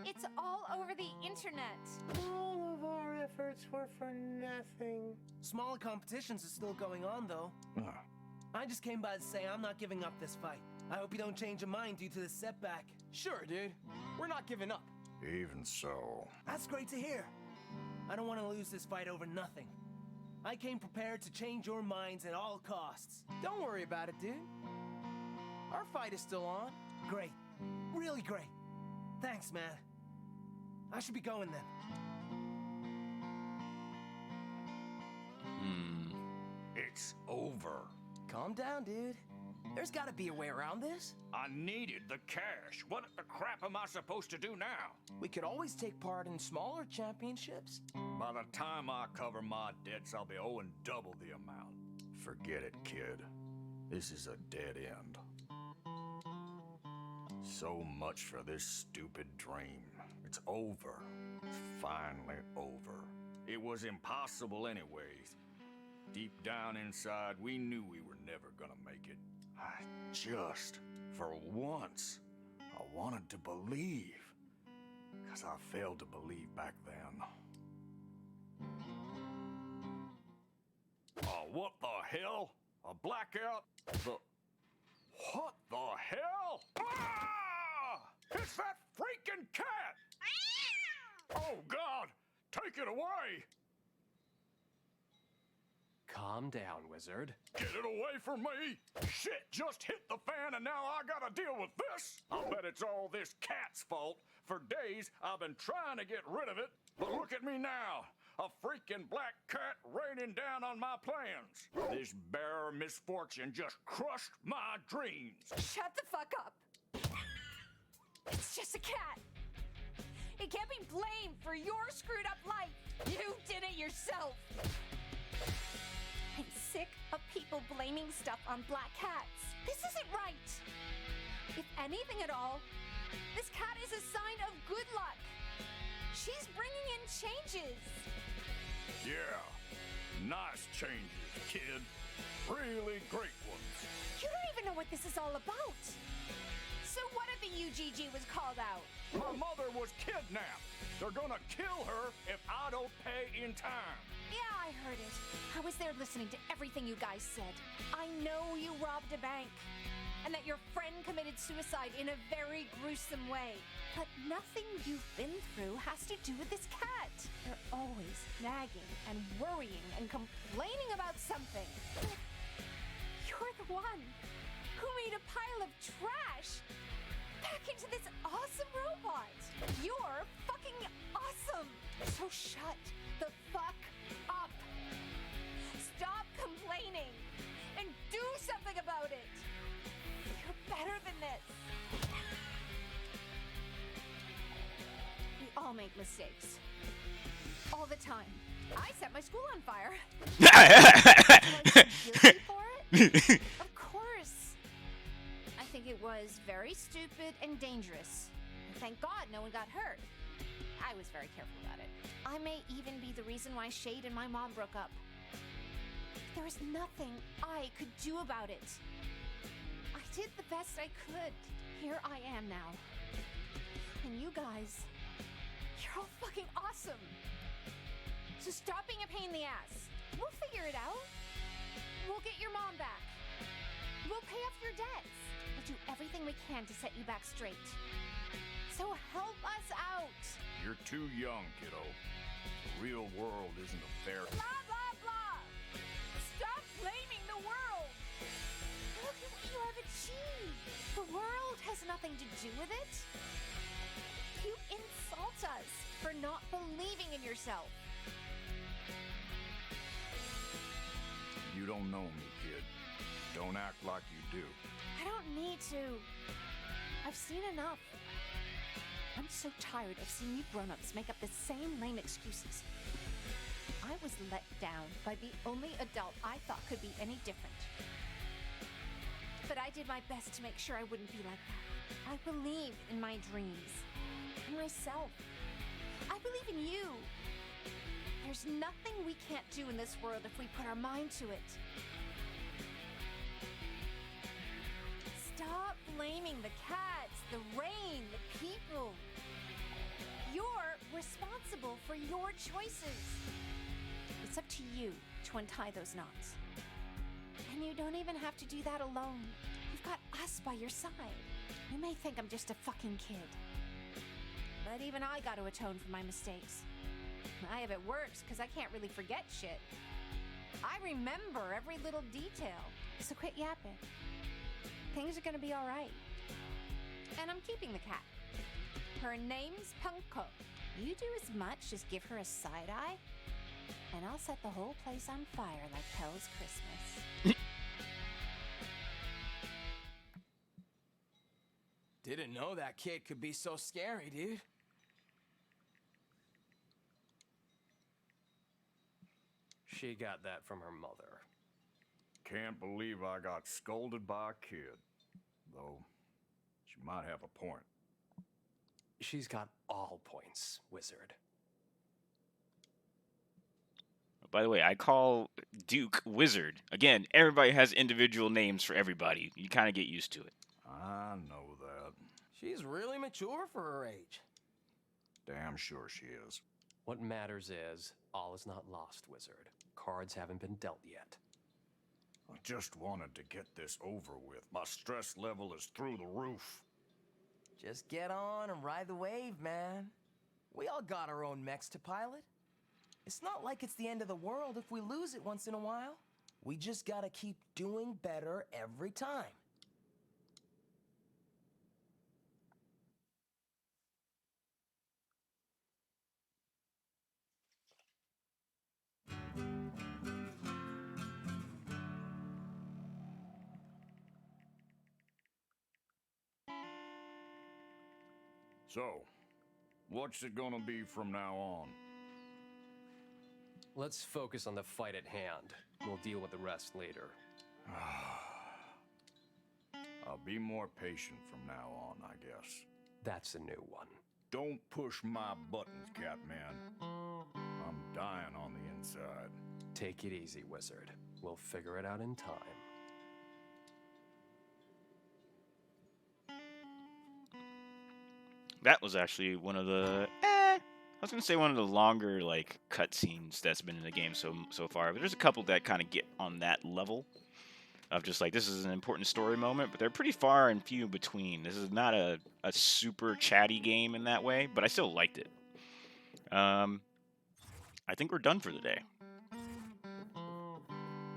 It's all over the internet. All of our efforts were for nothing. Smaller competitions are still going on, though. I just came by to say I'm not giving up this fight. I hope you don't change your mind due to this setback. Sure, dude. We're not giving up. Even so. That's great to hear. I don't want to lose this fight over nothing. I came prepared to change your minds at all costs. Don't worry about it, dude. Our fight is still on. Great. Really great. Thanks, man. I should be going then. It's over. Calm down, dude. There's gotta be a way around this. I needed the cash. What the crap am I supposed to do now? We could always take part in smaller championships. By the time I cover my debts, I'll be owing double the amount. Forget it, kid. This is a dead end. So much for this stupid dream. It's over. It's finally over. It was impossible anyways. Deep down inside, we knew we were never gonna make it. I just, for once, I wanted to believe. 'Cause I failed to believe back then. Oh, what the hell? A blackout? What the hell? Ah! It's that freaking cat! Oh, God! Take it away! Calm down, wizard. Get it away from me! Shit just hit the fan and now I gotta deal with this! I'll bet it's all this cat's fault. For days, I've been trying to get rid of it, but look at me now. A freaking black cat raining down on my plans. This bare misfortune just crushed my dreams. Shut the fuck up. It's just a cat. It can't be blamed for your screwed up life. You did it yourself. I'm sick of people blaming stuff on black cats. This isn't right. If anything at all, this cat is a sign of good luck. She's bringing in changes. Yeah, nice changes, kid. Really great ones. You don't even know what this is all about. So what if the UGG was called out? My mother was kidnapped. They're gonna kill her if I don't pay in time. Yeah, I heard it. I was there listening to everything you guys said. I know you robbed a bank, and that your friend committed suicide in a very gruesome way. But nothing you've been through has to do with this cat. You're always nagging and worrying and complaining about something. You're the one who made a pile of trash back into this awesome robot. You're fucking awesome. So shut the fuck up. Stop complaining and do something about it. You're better than this. We all make mistakes. All the time. I set my school on fire. Do I feel guilty for it? Of course. I think it was very stupid and dangerous. Thank God no one got hurt. I was very careful about it. I may even be the reason why Shade and my mom broke up. There was nothing I could do about it. I did the best I could. Here I am now. And you guys, you're all fucking awesome. So stop being a pain in the ass. We'll figure it out. We'll get your mom back. We'll pay off your debts. We'll do everything we can to set you back straight. So help us out. You're too young, kiddo. The real world isn't a fair... Blah, blah, blah. Stop blaming the world. Look at what you have achieved. The world has nothing to do with it. You insult us for not believing in yourself. You don't know me, kid. Don't act like you do. I don't need to. I've seen enough. I'm so tired of seeing you grown-ups make up the same lame excuses. I was let down by the only adult I thought could be any different. But I did my best to make sure I wouldn't be like that. I believed in my dreams, in myself. I believe in you. There's nothing we can't do in this world if we put our mind to it. Stop blaming the cats, the rain, the people. You're responsible for your choices. It's up to you to untie those knots. And you don't even have to do that alone. You've got us by your side. You may think I'm just a fucking kid. But even I got to atone for my mistakes. I have it worse because I can't really forget shit. I remember every little detail. So quit yapping. Things are gonna be alright. And I'm keeping the cat. Her name's Punko. You do as much as give her a side eye, and I'll set the whole place on fire like hell's Christmas. Didn't know that kid could be so scary, dude. She got that from her mother. Can't believe I got scolded by a kid. Though, she might have a point. She's got all points, wizard. By the way, I call Duke Wizard. Again, everybody has individual names for everybody. You kind of get used to it. I know that. She's really mature for her age. Damn sure she is. What matters is, all is not lost, wizard. Cards haven't been dealt yet. I just wanted to get this over with. My stress level is through the roof. Just get on and ride the wave, man. We all got our own mechs to pilot. It's not like it's the end of the world if we lose it once in a while. We just gotta keep doing better every time. So, what's it gonna be from now on? Let's focus on the fight at hand. We'll deal with the rest later. I'll be more patient from now on, I guess. That's a new one. Don't push my buttons, Catman. I'm dying on the inside. Take it easy, Wizard. We'll figure it out in time. That was actually one of the I was gonna say one of the longer like cutscenes that's been in the game so far. But there's a couple that kind of get on that level of just like this is an important story moment, but they're pretty far and few between. This is not a super chatty game in that way, but I still liked it. I think we're done for the day.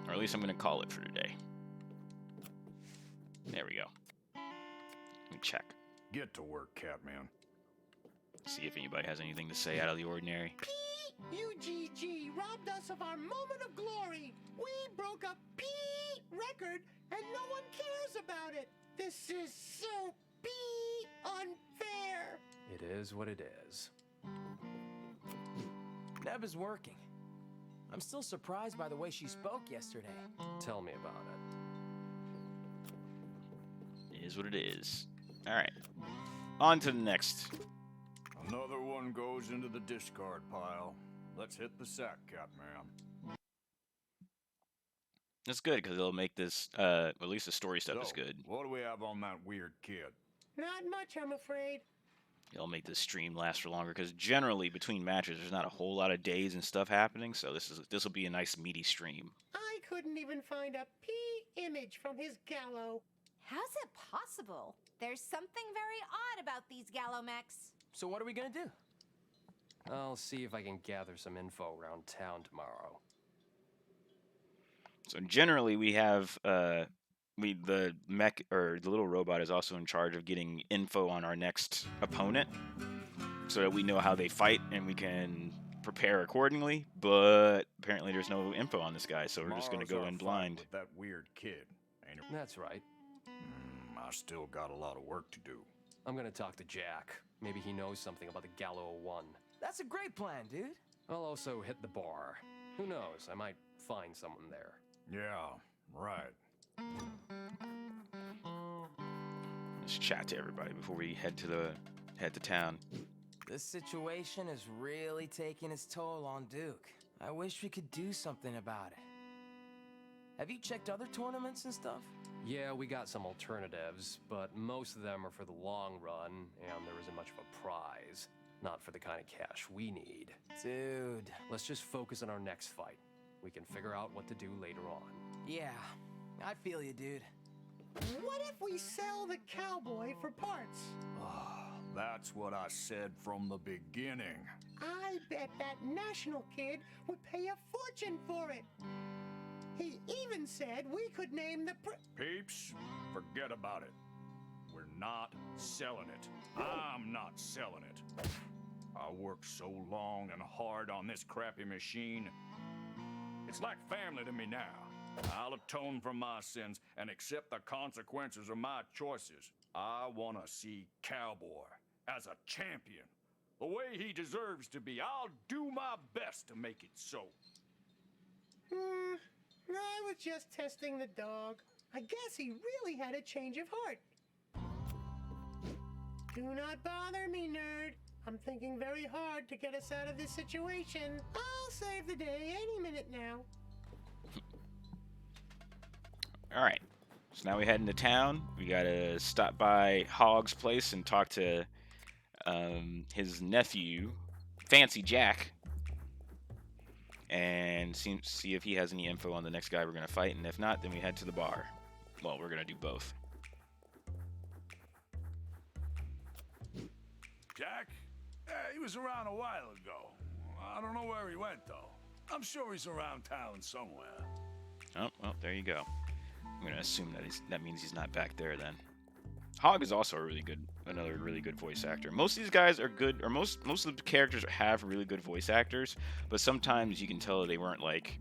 Or at least I'm going to call it for today. There we go. Let me check. Get to work, Catman. See if anybody has anything to say out of the ordinary. UGG robbed us of our moment of glory. We broke a P record and no one cares about it. This is so P unfair. It is what it is. Neb is working. I'm still surprised by the way she spoke yesterday. Tell me about it. It is what it is. Alright. On to the next. Another one goes into the discard pile. Let's hit the sack, Catman. That's good, because it'll make this, at least the story stuff is good. What do we have on that weird kid? Not much, I'm afraid. It'll make this stream last for longer, because generally, between matches, there's not a whole lot of days and stuff happening, so this will be a nice, meaty stream. I couldn't even find a P image from his gallow. How's it possible? There's something very odd about these gallow mechs. So what are we gonna do? I'll see if I can gather some info around town tomorrow. So generally, we have the mech or the little robot is also in charge of getting info on our next opponent, so that we know how they fight and we can prepare accordingly. But apparently, there's no info on this guy, so we're just gonna go in blind. With that weird kid, ain't it? That's right. I still got a lot of work to do. I'm gonna talk to Jack. Maybe he knows something about the Gallo 1. That's a great plan, dude. I'll also hit the bar. Who knows? I might find someone there. Yeah, right. Let's chat to everybody before we head to town. This situation is really taking its toll on Duke. I wish we could do something about it. Have you checked other tournaments and stuff? Yeah, we got some alternatives, but most of them are for the long run, and there isn't much of a prize. Not for the kind of cash we need. Dude. Let's just focus on our next fight. We can figure out what to do later on. Yeah, I feel you, dude. What if we sell the cowboy for parts? That's what I said from the beginning. I bet that national kid would pay a fortune for it. He even said we could name the Peeps, forget about it. We're not selling it. I'm not selling it. I worked so long and hard on this crappy machine. It's like family to me now. I'll atone for my sins and accept the consequences of my choices. I want to see Cowboy as a champion, the way he deserves to be. I'll do my best to make it so. I was just testing the dog. I guess he really had a change of heart. Do not bother me, nerd. I'm thinking very hard to get us out of this situation. I'll save the day any minute now. Alright, so now we head into town. We gotta stop by Hogg's place and talk to his nephew, Fancy Jack, and see if he has any info on the next guy we're gonna fight, and if not, then we head to the bar. Well, we're gonna do both. Jack? He was around a while ago. I don't know where he went, though. I'm sure he's around town somewhere. Oh, well, there you go. I'm gonna assume that means he's not back there then. Hogg is also another really good voice actor. Most of these guys are good, or most of the characters have really good voice actors, but sometimes you can tell they weren't like,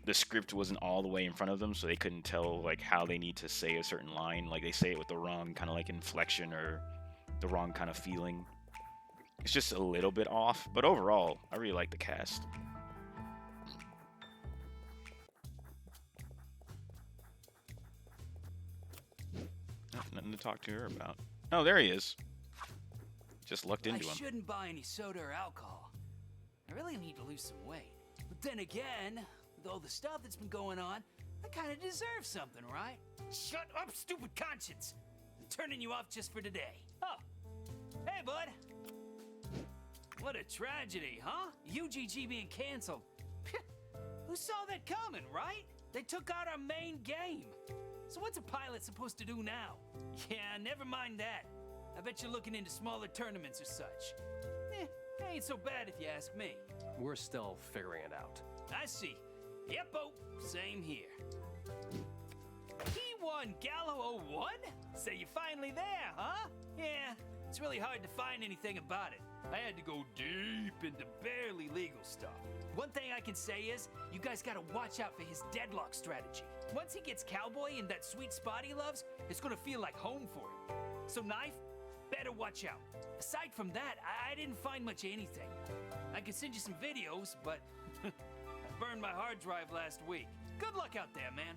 the script wasn't all the way in front of them, so they couldn't tell like how they need to say a certain line. Like they say it with the wrong kind of like inflection or the wrong kind of feeling. It's just a little bit off, but overall, I really like the cast. Nothing to talk to her about. Oh, there he is. Just lucked into him. I shouldn't buy any soda or alcohol. I really need to lose some weight. But then again, with all the stuff that's been going on, I kind of deserve something, right? Shut up, stupid conscience! I'm turning you off just for today. Oh, hey, bud. What a tragedy, huh? UGG being canceled. Who saw that coming, right? They took out our main game. So what's a pilot supposed to do now? Yeah, never mind that. I bet you're looking into smaller tournaments or such. Ain't so bad if you ask me. We're still figuring it out. I see. Yep-o, same here. P1 Gallo 01? So you're finally there, huh? Yeah, it's really hard to find anything about it. I had to go deep into barely legal stuff. One thing I can say is, you guys gotta watch out for his deadlock strategy. Once he gets Cowboy in that sweet spot he loves, it's gonna feel like home for him. So Knife, better watch out. Aside from that, I didn't find much of anything. I could send you some videos, but I burned my hard drive last week. Good luck out there, man.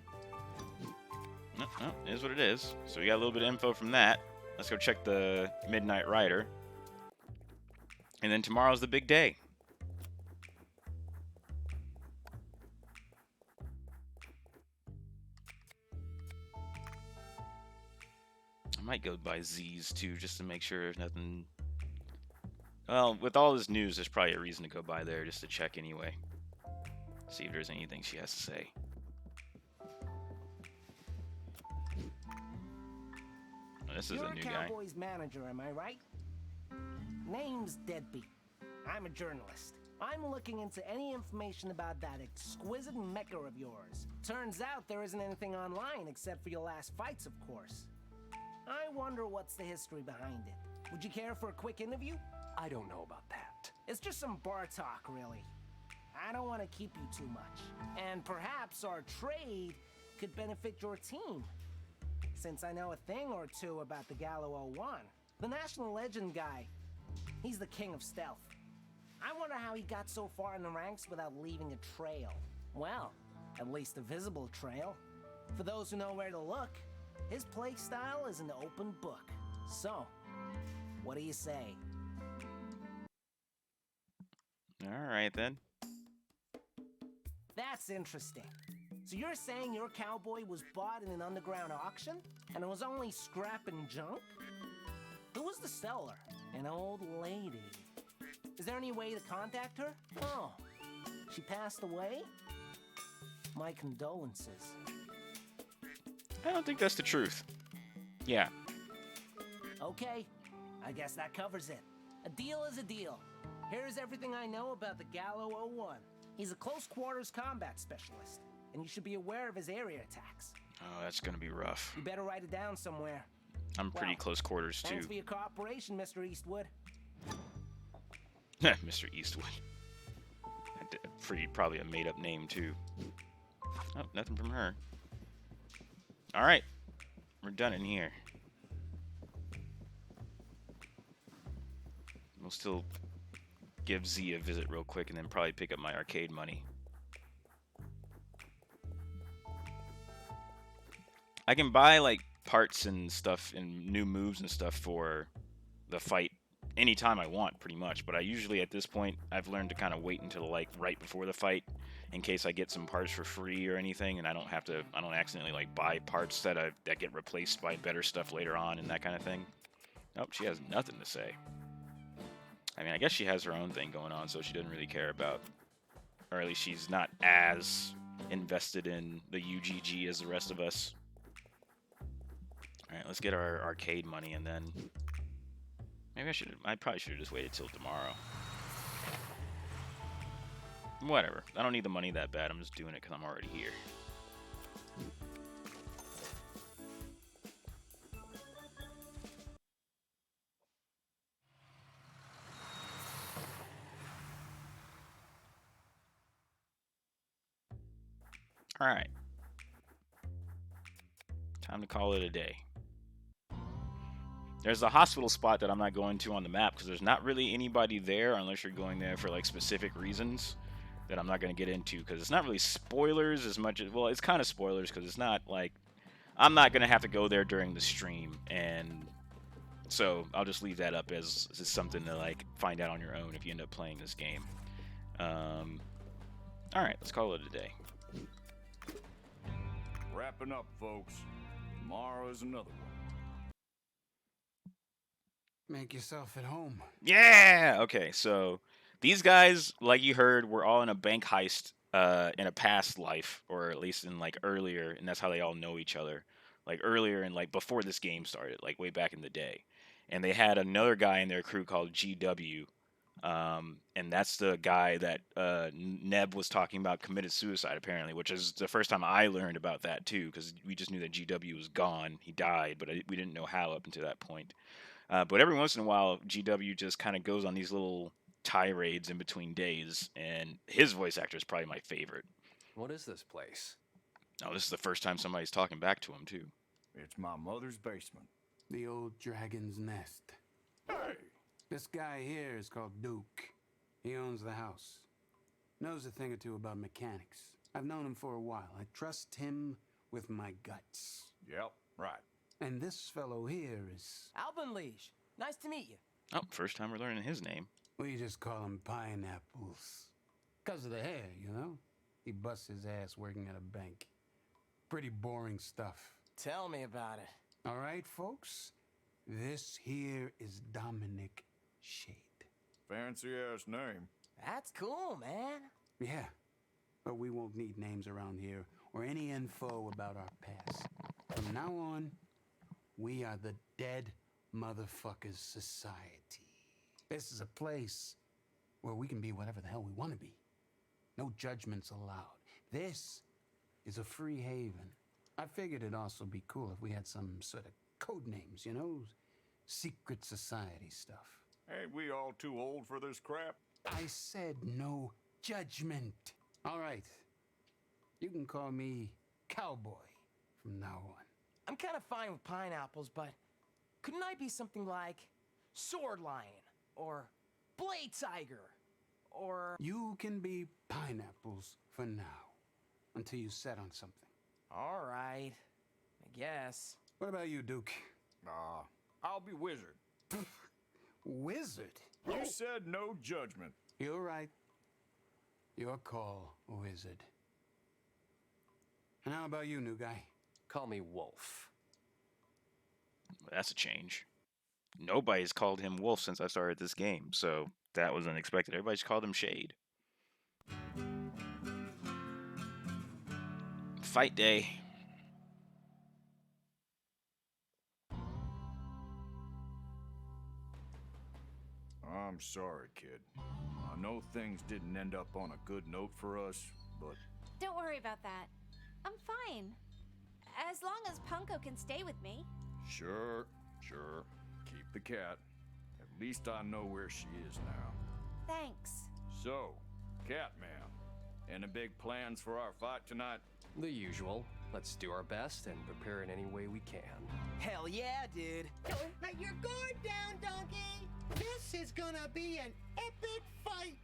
It is what it is. So we got a little bit of info from that. Let's go check the Midnight Rider. And then tomorrow's the big day. I might go by Z's too, just to make sure there's nothing. Well, with all this news, there's probably a reason to go by there just to check anyway. See if there's anything she has to say. Oh, this is a new guy. You're Cowboy's manager, am I right? Name's Deadbeat. I'm a journalist. I'm looking into any information about that exquisite mecha of yours. Turns out there isn't anything online except for your last fights, of course. I wonder what's the history behind it. Would you care for a quick interview? I don't know about that. It's just some bar talk, really. I don't want to keep you too much. And perhaps our trade could benefit your team. Since I know a thing or two about the Gallo 01. The National Legend guy. He's the king of stealth. I wonder how he got so far in the ranks without leaving a trail. Well, at least a visible trail. For those who know where to look, his play style is an open book. So, what do you say? All right, then. That's interesting. So you're saying your Cowboy was bought in an underground auction? And it was only scrap and junk? Who was the seller? An old lady. Is there any way to contact her? Oh, she passed away? My condolences. I don't think that's the truth. Yeah. Okay, I guess that covers it. A deal is a deal. Here's everything I know about the Gallo 01. He's a close quarters combat specialist, and you should be aware of his area attacks. Oh, that's gonna be rough. You better write it down somewhere. I'm pretty close quarters too. Thanks for your cooperation, Mr. Eastwood. Mr. Eastwood. Probably a made-up name too. Oh, nothing from her. All right, we're done in here. We'll still give Z a visit real quick and then probably pick up my arcade money. I can buy like parts and stuff and new moves and stuff for the fight anytime I want, pretty much. But I usually, at this point, I've learned to kind of wait until like right before the fight, in case I get some parts for free or anything, and I don't accidentally like buy parts that get replaced by better stuff later on and that kind of thing. Nope, she has nothing to say. I mean, I guess she has her own thing going on, so she doesn't really care about, or at least she's not as invested in the UGG as the rest of us. All right, let's get our arcade money, and then maybe I probably should have just waited till tomorrow. Whatever. I don't need the money that bad. I'm just doing it because I'm already here. All right. Time to call it a day. There's a hospital spot that I'm not going to on the map because there's not really anybody there unless you're going there for like specific reasons that I'm not going to get into because it's not really spoilers as much as, well, it's kind of spoilers because it's not like, I'm not going to have to go there during the stream, and so I'll just leave that up as something to like find out on your own if you end up playing this game. Alright, let's call it a day. Wrapping up, folks. Tomorrow is another one. Make yourself at home. Yeah! Okay, so these guys, like you heard, were all in a bank heist in a past life, or at least in like earlier, and that's how they all know each other. Like earlier and like before this game started, like way back in the day. And they had another guy in their crew called GW. And that's the guy that Neb was talking about committed suicide, apparently, which is the first time I learned about that, too, because we just knew that GW was gone. He died, but we didn't know how up until that point. But every once in a while, GW just kind of goes on these little tirades in between days, and his voice actor is probably my favorite. What is this place? Oh, this is the first time somebody's talking back to him, too. It's my mother's basement. The old dragon's nest. Hey! This guy here is called Duke. He owns the house. Knows a thing or two about mechanics. I've known him for a while. I trust him with my guts. Yep, right. And this fellow here is... Albanlige. Nice to meet you. Oh, first time we're learning his name. We just call him Pineapples. 'Cause of the hair, you know? He busts his ass working at a bank. Pretty boring stuff. Tell me about it. All right, folks? This here is Dominic Shade. Fancy-ass name. That's cool, man. Yeah, but we won't need names around here or any info about our past. From now on, we are the Dead Motherfuckers Society. This is a place where we can be whatever the hell we want to be. No judgments allowed. This is a free haven. I figured it'd also be cool if we had some sort of code names, you know? Secret society stuff. Ain't we all too old for this crap? I said no judgment. All right. You can call me Cowboy from now on. I'm kind of fine with pineapples, but couldn't I be something like Sword Lion or Blade Tiger or... You can be Pineapples for now, until you set on something. All right, I guess. What about you, Duke? I'll be Wizard. Wizard? You said no judgment. You're right. Your call, Wizard. And how about you, new guy? Call me Wolf. That's a change. Nobody's called him Wolf since I started this game, so that was unexpected. Everybody's called him Shade. Fight day. I'm sorry, kid. I know things didn't end up on a good note for us, but... Don't worry about that. I'm fine. As long as Punko can stay with me. Sure. Keep the cat. At least I know where she is now. Thanks. So, Catman, any big plans for our fight tonight? The usual. Let's do our best and prepare in any way we can. Hell yeah, dude. Don't let your guard down, donkey. This is gonna be an epic fight.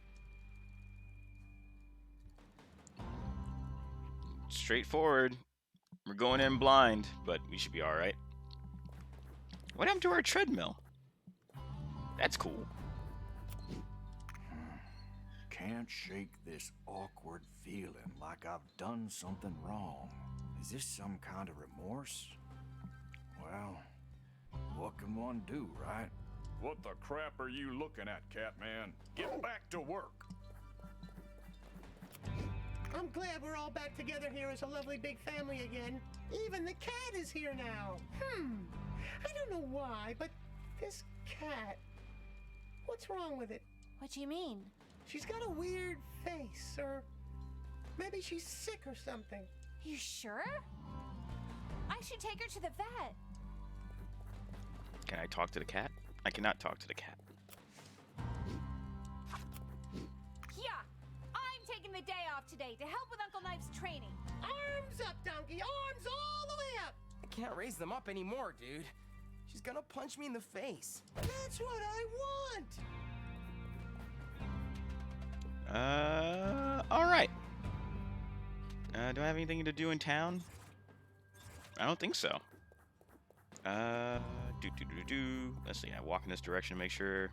Straightforward. We're going in blind, but we should be alright. What happened to our treadmill? That's cool. Can't shake this awkward feeling like I've done something wrong. Is this some kind of remorse? Well, what can one do, right? What the crap are you looking at, Catman? Get back to work! I'm glad we're all back together here as a lovely big family again. Even the cat is here now. I don't know why, but this cat... What's wrong with it? What do you mean? She's got a weird face, or maybe she's sick or something. You sure? I should take her to the vet. Can I talk to the cat? I cannot talk to the cat. Yeah, I'm taking the day off today to help with Uncle Knife's training. Arms up, donkey! Arms all the way up! I can't raise them up anymore, dude. She's gonna punch me in the face. That's what I want! Alright. Do I have anything to do in town? I don't think so. Let's see, I walk in this direction to make sure.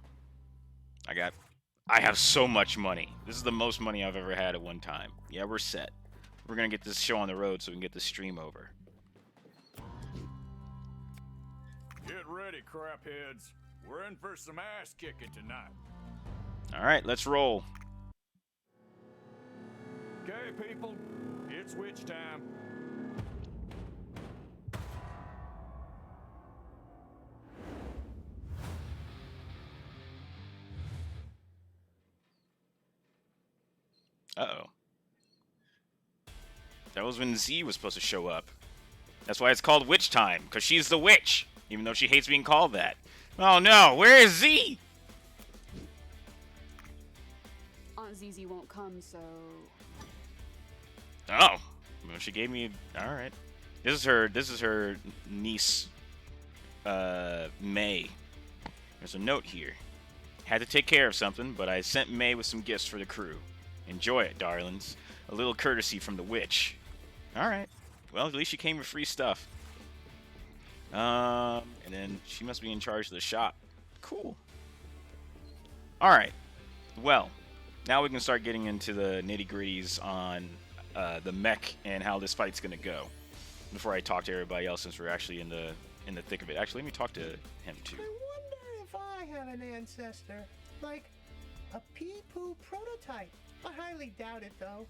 I have so much money. This is the most money I've ever had at one time. Yeah, we're set. We're gonna get this show on the road so we can get this stream over. Get ready, crapheads. We're in for some ass kicking tonight. Alright, let's roll. Okay, people, it's witch time. Uh-oh. That was when Z was supposed to show up. That's why it's called Witch Time, because she's the witch, even though she hates being called that. Oh no, where is Z? Aunt Zizi won't come, so... Oh. Well, she gave me... Alright. This is her niece, May. There's a note here. Had to take care of something, but I sent May with some gifts for the crew. Enjoy it, darlings. A little courtesy from the witch. Alright. Well, at least she came with free stuff. And then she must be in charge of the shop. Cool. Alright. Well, now we can start getting into the nitty-gritties on the mech and how this fight's gonna go. Before I talk to everybody else, since we're actually in the thick of it. Actually, let me talk to him too. I wonder if I have an ancestor. Like a pee-poo prototype. I highly doubt it, though.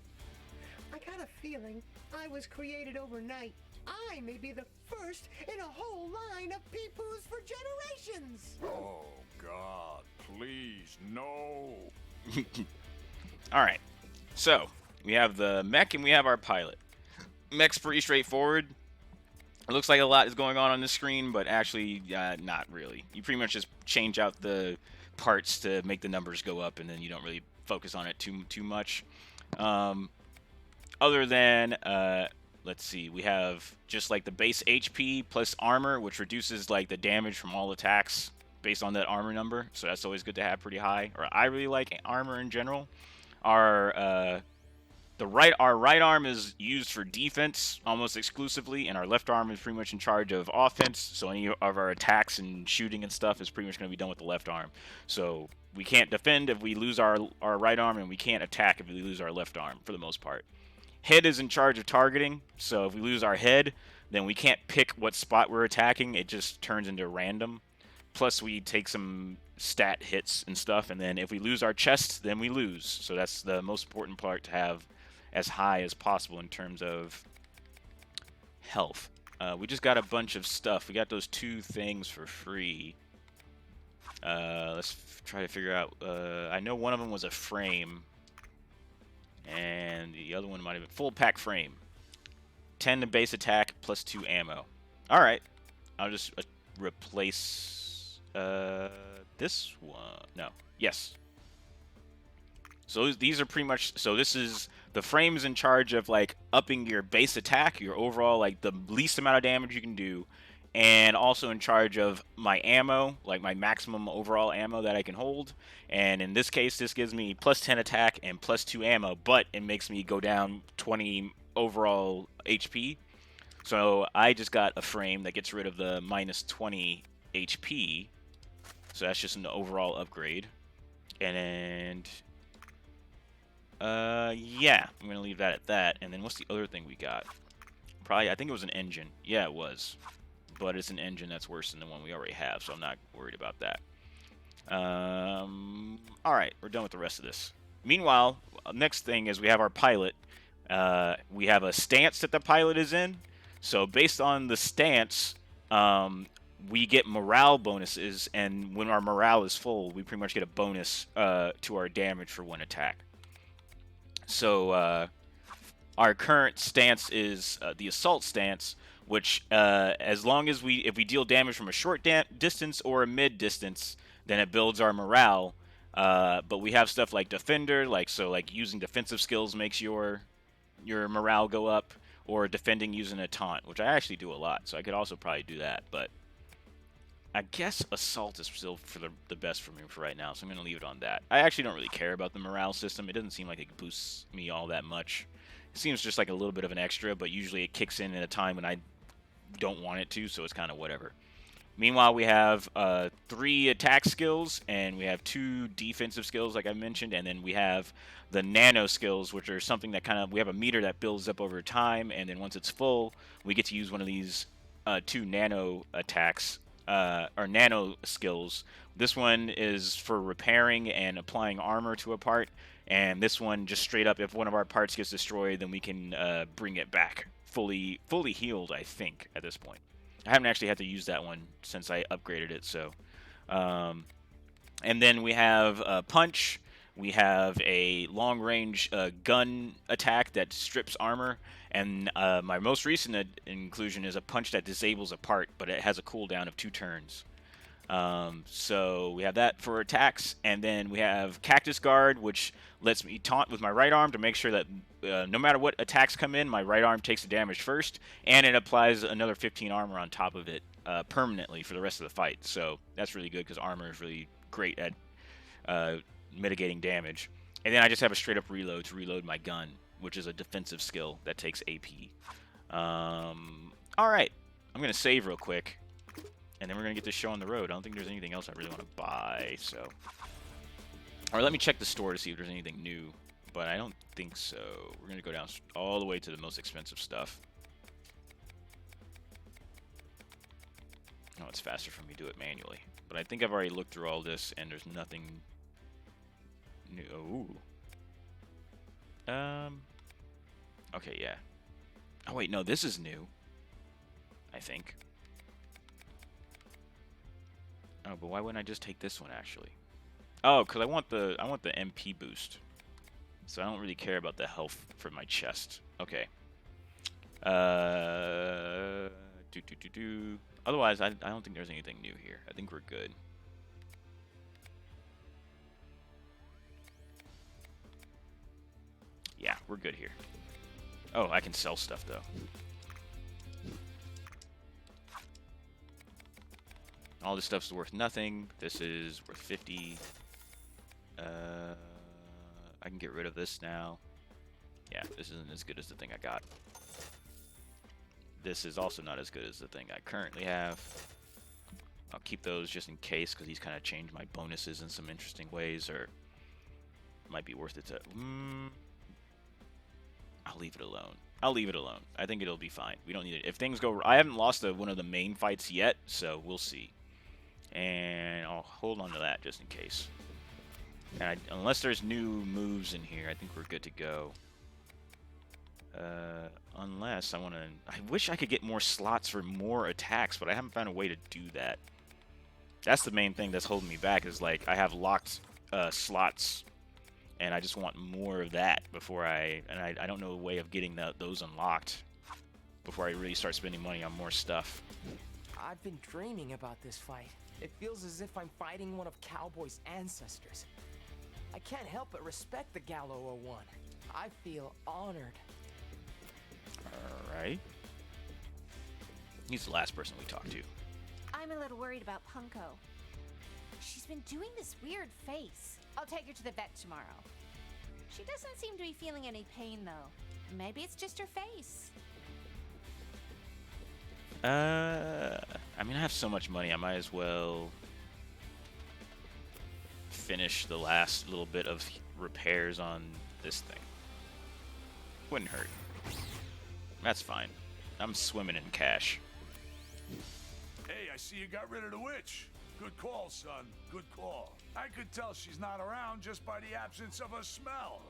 I got a feeling I was created overnight. I may be the first in a whole line of pee-poos for generations! Oh, God, please, no. Alright, so we have the mech and we have our pilot. Mech's pretty straightforward. It looks like a lot is going on the screen, but actually not really. You pretty much just change out the parts to make the numbers go up, and then you don't really focus on it too much. Other than, let's see, we have just like the base HP plus armor, which reduces like the damage from all attacks based on that armor number. So that's always good to have pretty high. Or I really like armor in general. Our right arm is used for defense almost exclusively, and our left arm is pretty much in charge of offense. So any of our attacks and shooting and stuff is pretty much going to be done with the left arm. So we can't defend if we lose our right arm, and we can't attack if we lose our left arm for the most part. Head is in charge of targeting, so if we lose our head, then we can't pick what spot we're attacking. It just turns into random. Plus, we take some stat hits and stuff, and then if we lose our chest, then we lose. So that's the most important part, to have as high as possible in terms of health. We just got a bunch of stuff. We got those 2 things for free. Let's try to figure out. I know one of them was a frame, and the other one might have been full pack frame. 10 to base attack plus 2 ammo. All right, I'll just replace this one. No, yes. So these are pretty much. So this is the frame's in charge of like upping your base attack, your overall like the least amount of damage you can do, and also in charge of my ammo, like my maximum overall ammo that I can hold. And in this case, this gives me plus 10 attack and plus 2 ammo, but it makes me go down 20 overall HP. So I just got a frame that gets rid of the minus 20 HP. So that's just an overall upgrade. And yeah, I'm going to leave that at that. And then what's the other thing we got? Probably, I think it was an engine. Yeah, it was. But it's an engine that's worse than the one we already have, so I'm not worried about that. Alright, we're done with the rest of this. Meanwhile, next thing is we have our pilot. We have a stance that the pilot is in. So based on the stance, we get morale bonuses, and when our morale is full, we pretty much get a bonus to our damage for one attack. So our current stance is the assault stance, which as long as if we deal damage from a short distance or a mid distance, then it builds our morale. But we have stuff like defender, like using defensive skills makes your morale go up, or defending using a taunt, which I actually do a lot, so I could also probably do that. But I guess Assault is still for the best for me for right now, so I'm going to leave it on that. I actually don't really care about the morale system. It doesn't seem like it boosts me all that much. It seems just like a little bit of an extra, but usually it kicks in at a time when I don't want it to, so it's kind of whatever. Meanwhile, we have 3 attack skills, and we have 2 defensive skills, like I mentioned, and then we have the nano skills, which are something that kind of, we have a meter that builds up over time, and then once it's full, we get to use one of these 2 nano attacks, or nano skills. This one is for repairing and applying armor to a part, and this one just straight up, if one of our parts gets destroyed, then we can bring it back fully healed, I think, at this point. I haven't actually had to use that one since I upgraded it, so. And then we have a punch. We have a long-range gun attack that strips armor. And my most recent inclusion is a punch that disables a part, but it has a cooldown of 2 turns. So we have that for attacks. And then we have Cactus Guard, which lets me taunt with my right arm to make sure that no matter what attacks come in, my right arm takes the damage first, and it applies another 15 armor on top of it permanently for the rest of the fight. So that's really good because armor is really great at mitigating damage. And then I just have a straight up reload to reload my gun, which is a defensive skill that takes AP. Alright, I'm going to save real quick, and then we're going to get this show on the road. I don't think there's anything else I really want to buy, so. Or let me check the store to see if there's anything new. But I don't think so. We're going to go down all the way to the most expensive stuff. Oh, it's faster for me to do it manually. But I think I've already looked through all this, and there's nothing new. Ooh. Okay, yeah. Oh, wait, no, this is new. I think. Oh, but why wouldn't I just take this one, actually? Oh, because I want the MP boost. So I don't really care about the health for my chest. Okay. Otherwise, I don't think there's anything new here. I think we're good. Yeah, we're good here. Oh, I can sell stuff, though. All this stuff's worth nothing. This is worth 50. I can get rid of this now. Yeah, this isn't as good as the thing I got. This is also not as good as the thing I currently have. I'll keep those just in case, because he's kind of changed my bonuses in some interesting ways, or it might be worth it to... I'll leave it alone. I'll leave it alone. I think it'll be fine. We don't need it. If things go... I haven't lost one of the main fights yet, so we'll see. And I'll hold on to that just in case. And unless there's new moves in here, I think we're good to go. Unless I want to... I wish I could get more slots for more attacks, but I haven't found a way to do that. That's the main thing that's holding me back, is like I have locked slots, and I just want more of that before I don't know a way of getting those unlocked before I really start spending money on more stuff. I've been dreaming about this fight. It feels as if I'm fighting one of Cowboy's ancestors. I can't help but respect the Gallo 01. I feel honored. Alright. He's the last person we talked to. I'm a little worried about Punko. She's been doing this weird face. I'll take her to the vet tomorrow. She doesn't seem to be feeling any pain, though. Maybe it's just her face. I mean, I have so much money, I might as well finish the last little bit of repairs on this thing. Wouldn't hurt. That's fine. I'm swimming in cash. Hey, I see you got rid of the witch. Good call, son. Good call. I could tell she's not around just by the absence of a smell.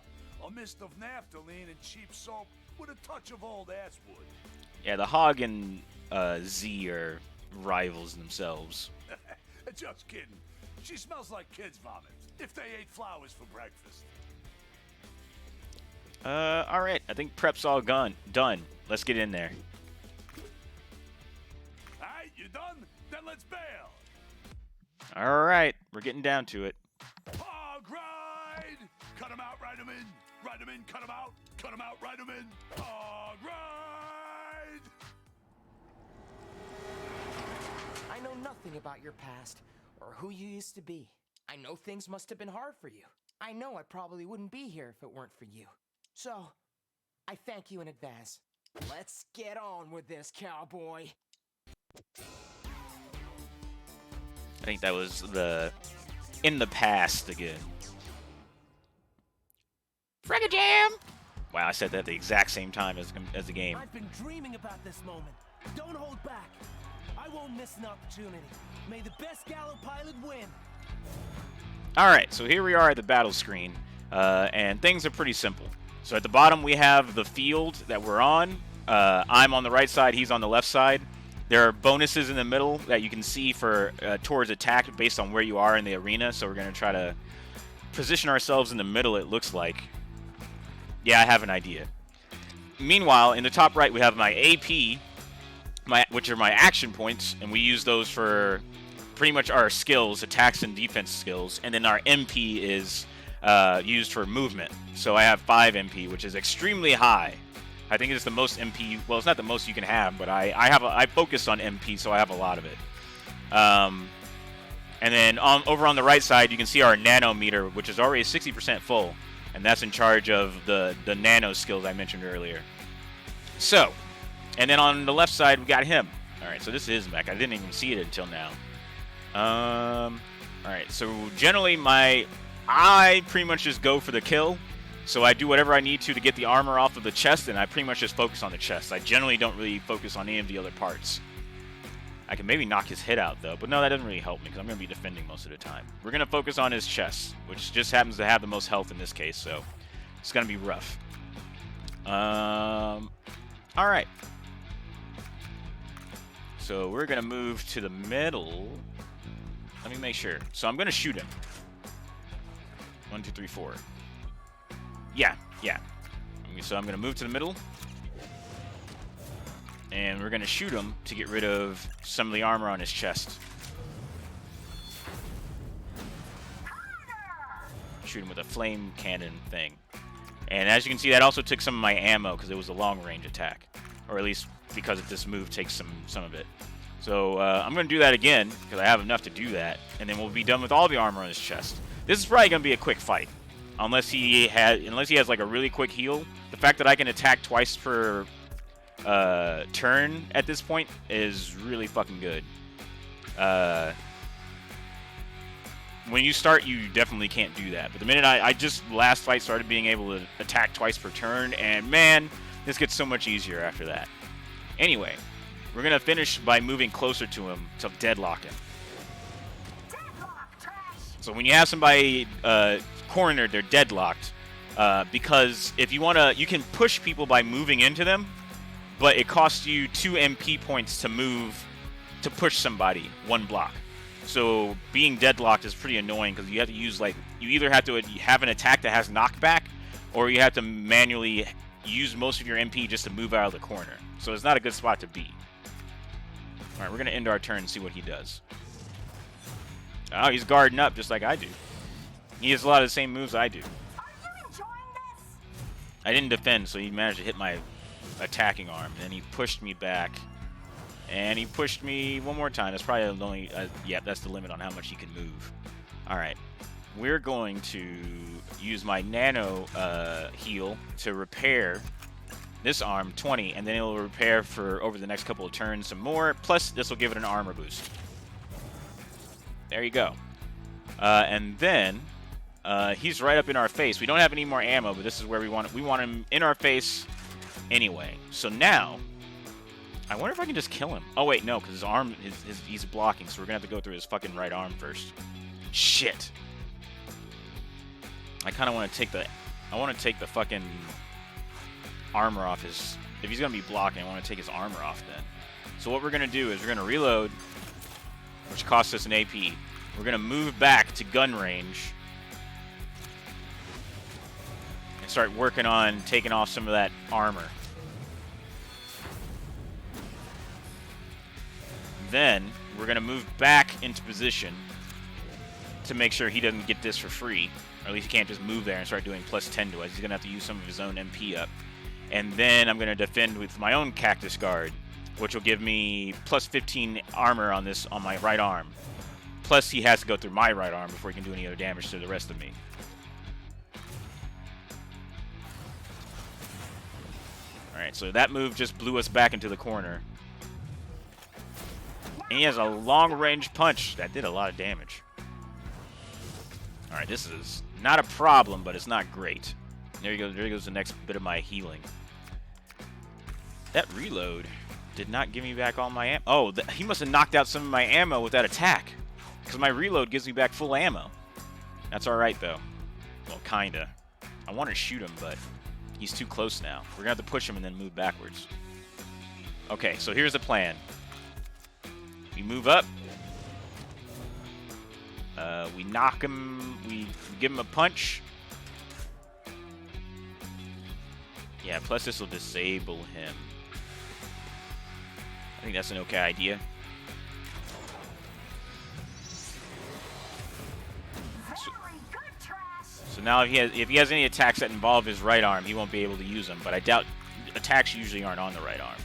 A mist of naphthalene and cheap soap with a touch of old asswood. Yeah, the Hog and Z are rivals themselves. Just kidding. She smells like kids' vomit. If they ate flowers for breakfast. Alright. I think prep's all done. Let's get in there. Alright, you done? Then let's bail. Alright. We're getting down to it. Hog ride! Cut him out, ride him in. Ride him in, cut him out. Cut him out, ride him in. Hog ride! I know nothing nothing about your past or who you used to be. I know things must have been hard for you. I know I probably wouldn't be here if it weren't for you. So, I thank you in advance. Let's get on with this, cowboy. I think that was the in the past again. Fricka Jam! Wow, I said that at the exact same time as the game. I've been dreaming about this moment. Don't hold back. I won't miss an opportunity. May the best Gallo pilot win. Alright, so here we are at the battle screen, and things are pretty simple. So at the bottom we have the field that we're on. I'm on the right side, he's on the left side. There are bonuses in the middle that you can see for towards attack based on where you are in the arena, so we're going to try to position ourselves in the middle, it looks like. Yeah, I have an idea. Meanwhile, in the top right we have my AP, which are my action points, and we use those for pretty much our skills, attacks and defense skills, and then our MP is used for movement. So I have 5 MP, which is extremely high. I think it's the most MP. Well, it's not the most you can have, but I focus on MP, so I have a lot of it. And then over on the right side, you can see our nanometer, which is already 60% full, and that's in charge of the nano skills I mentioned earlier. So, and then on the left side, we got him. All right, so this is mech. I didn't even see it until now. All right, so generally I pretty much just go for the kill. So I do whatever I need to get the armor off of the chest, and I pretty much just focus on the chest. I generally don't really focus on any of the other parts. I can maybe knock his head out, though, but no, that doesn't really help me because I'm going to be defending most of the time. We're going to focus on his chest, which just happens to have the most health in this case, so it's going to be rough. All right. So we're going to move to the middle. Let me make sure. So I'm going to shoot him. 1, 2, 3, 4. Yeah. So I'm going to move to the middle. And we're going to shoot him to get rid of some of the armor on his chest. Shoot him with a flame cannon thing. And as you can see, that also took some of my ammo because it was a long-range attack. Or at least because this move takes some of it. So I'm going to do that again because I have enough to do that. And then we'll be done with all the armor on his chest. This is probably going to be a quick fight. Unless he has like a really quick heal. The fact that I can attack twice per turn at this point is really fucking good. When you start, you definitely can't do that. But the minute I just last fight started being able to attack twice per turn, and man, this gets so much easier after that. Anyway, we're gonna finish by moving closer to him to deadlock him. So when you have somebody cornered, they're deadlocked. Because if you wanna, you can push people by moving into them, but it costs you 2 MP points to move to push somebody 1 block. So being deadlocked is pretty annoying because you have to use you either have to have an attack that has knockback, or you have to manually use most of your MP just to move out of the corner. So it's not a good spot to be. All right, we're gonna end our turn and see what he does. Oh, he's guarding up just like I do. He has a lot of the same moves I do. I didn't defend, so he managed to hit my attacking arm, and then he pushed me back, and he pushed me one more time. That's probably the only, yeah, that's the limit on how much he can move. All right, we're going to use my nano heal to repair this arm 20, and then it'll repair for over the next couple of turns some more, plus this will give it an armor boost. There you go. And then he's right up in our face. We don't have any more ammo, but this is where we want him in our face anyway. So now, I wonder if I can just kill him. Oh wait, no, because his arm, he's blocking, so we're gonna have to go through his fucking right arm first. Shit. I kind of want to take the fucking armor off his. If he's gonna be blocking, I want to take his armor off then. So what we're gonna do is we're gonna reload, which costs us an AP. We're gonna move back to gun range and start working on taking off some of that armor. Then we're gonna move back into position to make sure he doesn't get this for free, or at least he can't just move there and start doing +10 to us. He's gonna have to use some of his own MP up. And then I'm gonna defend with my own cactus guard which will give me plus 15 armor on my right arm. Plus, he has to go through my right arm before he can do any other damage to the rest of me. Alright, so that move just blew us back into the corner. And he has a long-range punch. That did a lot of damage. Alright, this is not a problem, but it's not great. There you go. There goes the next bit of my healing. That reload did not give me back all my ammo. Oh, he must have knocked out some of my ammo with that attack. Because my reload gives me back full ammo. That's alright, though. Well, kinda. I want to shoot him, but he's too close now. We're going to have to push him and then move backwards. Okay, so here's the plan. We move up. We knock him. We give him a punch. Yeah, plus this will disable him. I think that's an okay idea. So now if he has any attacks that involve his right arm, he won't be able to use them. But I doubt attacks usually aren't on the right arm.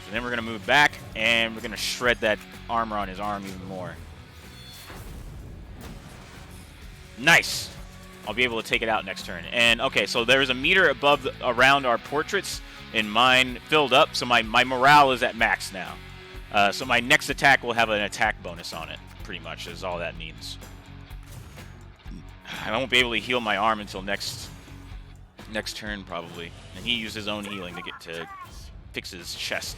So then we're going to move back, and we're going to shred that armor on his arm even more. Nice! I'll be able to take it out next turn. And, okay, so there's a meter around our portraits, and mine filled up, so my morale is at max now. So my next attack will have an attack bonus on it, pretty much, is all that means. I won't be able to heal my arm until next turn, probably. And he used his own healing to fix his chest.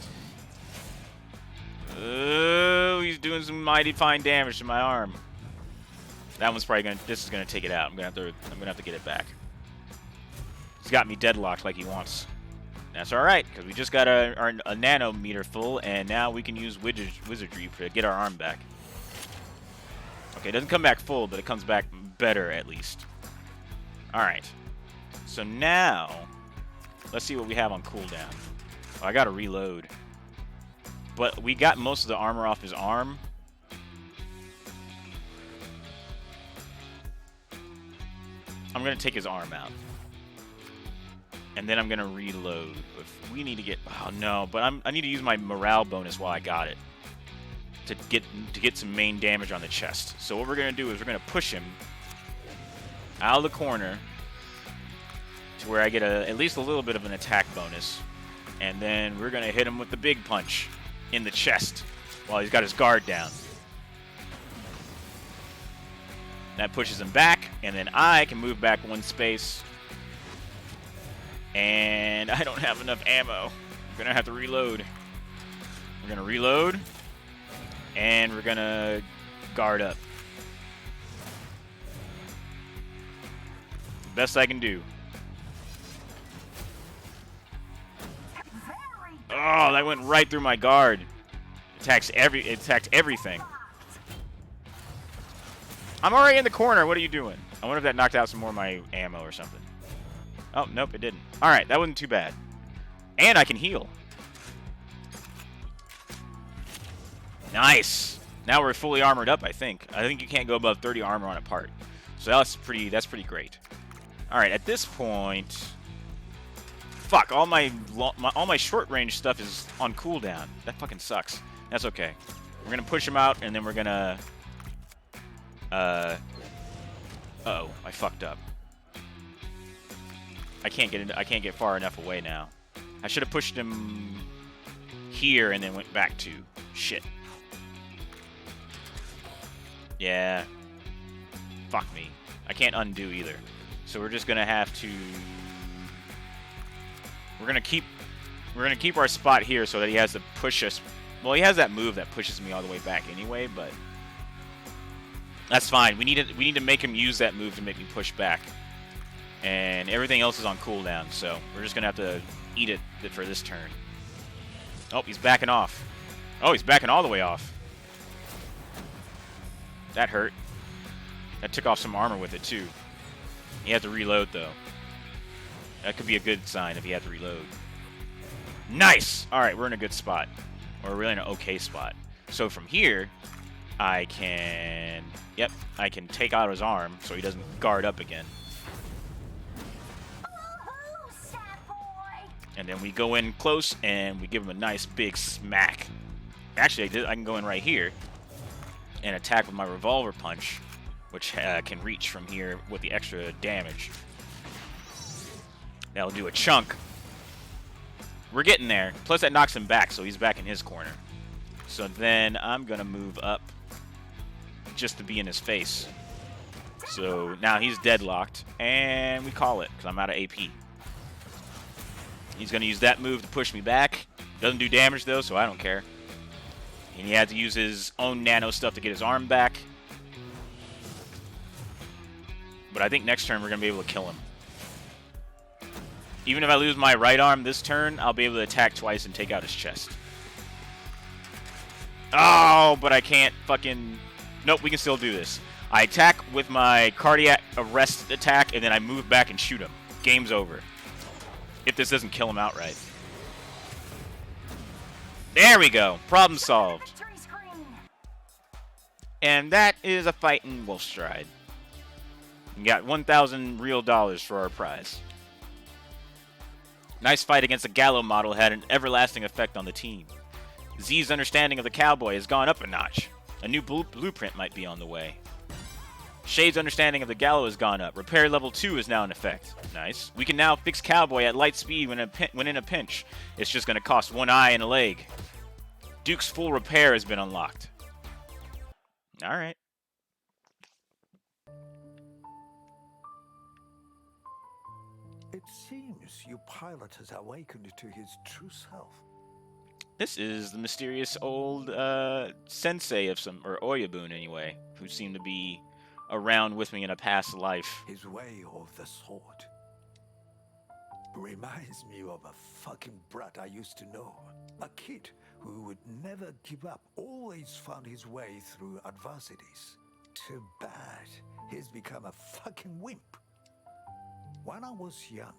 Oh, he's doing some mighty fine damage to my arm. That one's probably gonna. This is gonna take it out. I'm gonna have to get it back. He's got me deadlocked like he wants. That's all right, because we just got a nanometer full, and now we can use wizardry to get our arm back. Okay, it doesn't come back full, but it comes back better at least. All right. So now, let's see what we have on cooldown. Oh, I got to reload. But we got most of the armor off his arm. I'm going to take his arm out. And then I'm going to reload. If we need to get... Oh, no. But I need to use my morale bonus while I got it. To get some main damage on the chest. So what we're going to do is we're going to push him out of the corner to where I get at least a little bit of an attack bonus. And then we're going to hit him with the big punch in the chest while he's got his guard down. That pushes him back, and then I can move back one space. And I don't have enough ammo. I'm going to have to reload. We're going to reload, and we're going to guard up. Best I can do. Oh, that went right through my guard. It attacked everything. I'm already in the corner. What are you doing? I wonder if that knocked out some more of my ammo or something. Oh, nope, it didn't. All right, that wasn't too bad. And I can heal. Nice. Now we're fully armored up, I think. I think you can't go above 30 armor on a part. So that's pretty great. All right, at this point, fuck, all my short range stuff is on cooldown. That fucking sucks. That's okay. We're gonna push him out, and then we're gonna. Uh-oh, I fucked up. I can't get far enough away now. I should have pushed him here and then went back to shit. Yeah. Fuck me. I can't undo either. So we're just gonna have to. We're gonna keep our spot here so that he has to push us. Well, he has that move that pushes me all the way back anyway, but that's fine. We need to make him use that move to make me push back. And everything else is on cooldown, so we're just gonna have to eat it for this turn. Oh, he's backing off. Oh, he's backing all the way off. That hurt. That took off some armor with it too. He had to reload though. That could be a good sign if he had to reload. Nice! Alright, we're in a good spot. Or we're in an okay spot. So from here, I can take out his arm so he doesn't guard up again. And then we go in close and we give him a nice big smack. Actually, I can go in right here and attack with my revolver punch, which can reach from here with the extra damage. That'll do a chunk. We're getting there. Plus that knocks him back, so he's back in his corner. So then I'm going to move up just to be in his face. So now he's deadlocked, and we call it because I'm out of AP. He's going to use that move to push me back. Doesn't do damage, though, so I don't care. And he had to use his own nano stuff to get his arm back. But I think next turn we're going to be able to kill him. Even if I lose my right arm this turn, I'll be able to attack twice and take out his chest. Oh, but I can't fucking... Nope, we can still do this. I attack with my cardiac arrest attack, and then I move back and shoot him. Game's over. If this doesn't kill him outright. There we go. Problem solved. And that is a fight in Wolfstride. We got 1,000 real dollars for our prize. Nice fight against the Gallo model had an everlasting effect on the team. Z's understanding of the cowboy has gone up a notch. A new blueprint might be on the way. Shade's understanding of the Gallo has gone up. Repair level 2 is now in effect. Nice. We can now fix Cowboy at light speed when in a pinch. It's just going to cost one eye and a leg. Duke's full repair has been unlocked. Alright. It seems your pilot has awakened to his true self. This is the mysterious old sensei of some, or Oyabun anyway, who seemed to be around with me in a past life. His way of the sword reminds me of a fucking brat I used to know. A kid who would never give up, always found his way through adversities. Too bad he's become a fucking wimp. When I was young,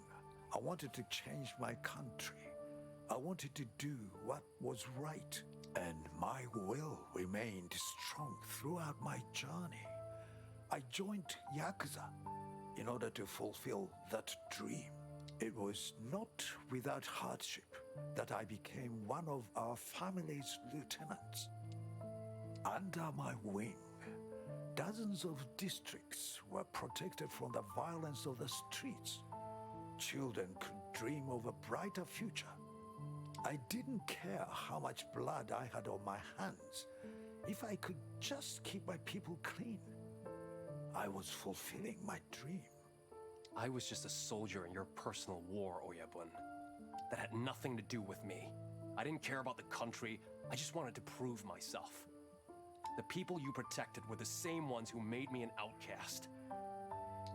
I wanted to change my country. I wanted to do what was right, and my will remained strong throughout my journey. I joined Yakuza in order to fulfill that dream. It was not without hardship that I became one of our family's lieutenants. Under my wing, dozens of districts were protected from the violence of the streets. Children could dream of a brighter future. I didn't care how much blood I had on my hands. If I could just keep my people clean, I was fulfilling my dream. I was just a soldier in your personal war, Oyabun. That had nothing to do with me. I didn't care about the country. I just wanted to prove myself. The people you protected were the same ones who made me an outcast.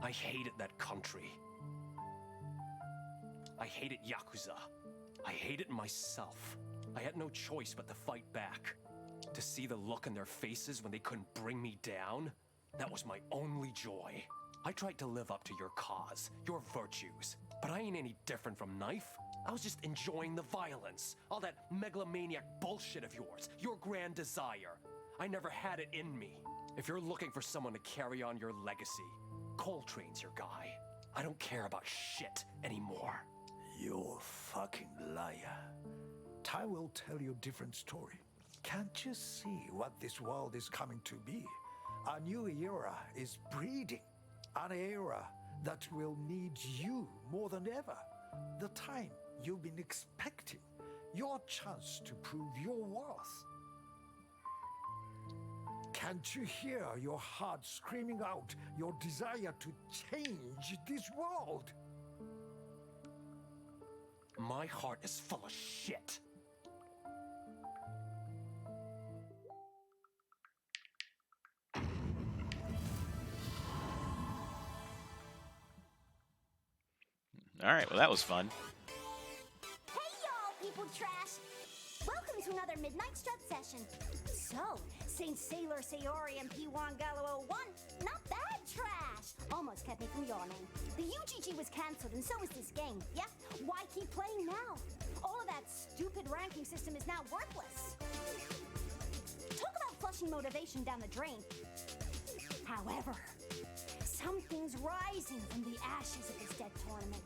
I hated that country. I hated Yakuza. I hated myself. I had no choice but to fight back. To see the look in their faces when they couldn't bring me down, that was my only joy. I tried to live up to your cause, your virtues, but I ain't any different from Knife. I was just enjoying the violence, all that megalomaniac bullshit of yours, your grand desire. I never had it in me. If you're looking for someone to carry on your legacy, Coltrane's your guy. I don't care about shit anymore. You're a fucking liar. Time will tell you a different story. Can't you see what this world is coming to be? A new era is breeding. An era that will need you more than ever. The time you've been expecting. Your chance to prove your worth. Can't you hear your heart screaming out your desire to change this world? My heart is full of shit. Alright, well that was fun. Hey y'all, people trash! Welcome to another Midnight Strut session. So, Saint Sailor Sayori MP1 Gallo 01, not bad trash! Almost kept me from yawning. The UGG was cancelled and so is this game, yeah? Why keep playing now? All of that stupid ranking system is now worthless. Talk about flushing motivation down the drain. However, something's rising from the ashes of this dead tournament.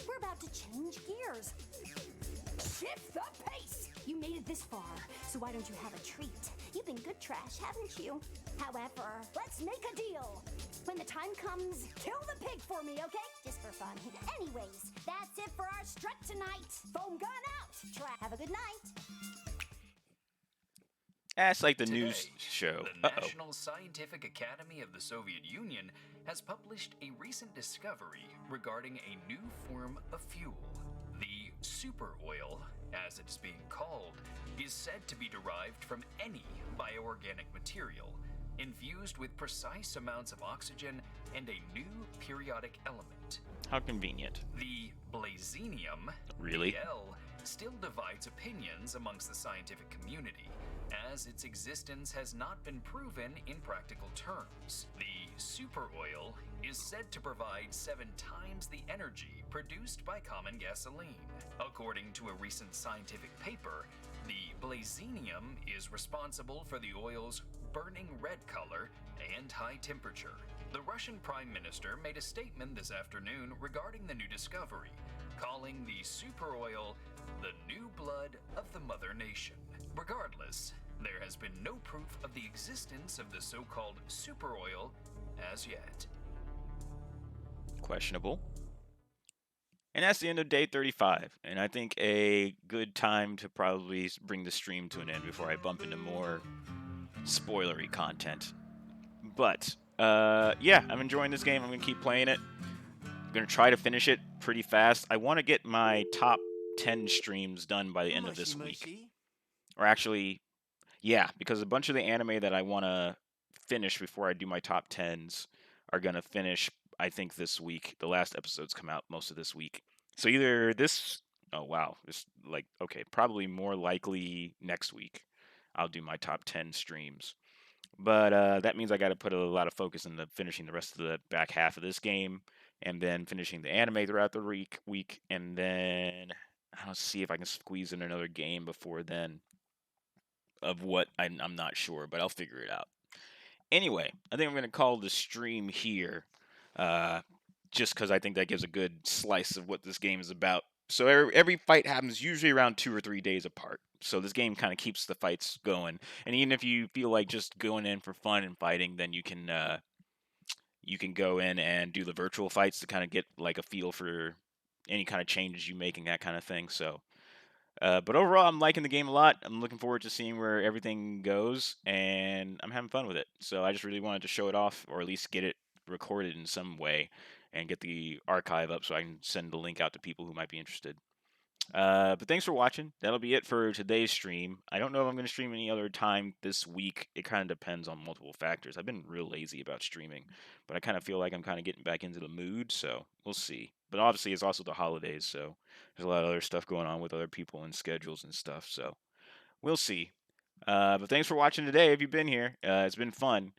We're about to change gears. Shift the pace! You made it this far, so why don't you have a treat? You've been good trash, haven't you? However, let's make a deal. When the time comes, kill the pig for me, okay? Just for fun. Anyways, that's it for our strut tonight. Foam gun out. Have a good night. That's like the Today, news show. The National Scientific Academy of the Soviet Union has published a recent discovery regarding a new form of fuel. The super oil, as it is being called, is said to be derived from any bioorganic material, infused with precise amounts of oxygen and a new periodic element. How convenient. The blazinium, Really? BL, still divides opinions amongst the scientific community, as its existence has not been proven in practical terms. The super oil is said to provide 7 times the energy produced by common gasoline. According to a recent scientific paper, the blazinium is responsible for the oil's burning red color and high temperature. The Russian Prime Minister made a statement this afternoon regarding the new discovery, calling the super oil the new blood of the mother nation. Regardless, there has been no proof of the existence of the so-called super oil as yet. Questionable. And that's the end of day 35. And I think a good time to probably bring the stream to an end before I bump into more spoilery content. But, yeah, I'm enjoying this game. I'm going to keep playing it. I'm going to try to finish it pretty fast. I want to get my top 10 streams done by the end of this week. Or actually, yeah, because a bunch of the anime that I want to finish before I do my top 10s are going to finish, I think, this week. The last episodes come out most of this week. So either this, oh wow, it's like, okay, probably more likely next week I'll do my top 10 streams. But that means I got to put a lot of focus into finishing the rest of the back half of this game, and then finishing the anime throughout the week, and then I'll see if I can squeeze in another game before then. Of what I'm not sure, but I'll figure it out. Anyway, I think I'm going to call the stream here, just because I think that gives a good slice of what this game is about. So every fight happens usually around 2 or 3 days apart. So this game kind of keeps the fights going. And even if you feel like just going in for fun and fighting, then you can go in and do the virtual fights to kind of get like a feel for any kind of changes you make and that kind of thing. So, but overall, I'm liking the game a lot. I'm looking forward to seeing where everything goes, and I'm having fun with it. So I just really wanted to show it off, or at least get it recorded in some way, and get the archive up so I can send the link out to people who might be interested. But thanks for watching. That'll be it for today's stream. I don't know if I'm going to stream any other time this week. It kind of depends on multiple factors. I've been real lazy about streaming, but I kind of feel like I'm kind of getting back into the mood, so we'll see. But obviously, it's also the holidays, so there's a lot of other stuff going on with other people and schedules and stuff, so we'll see. But thanks for watching today if you've been here. It's been fun.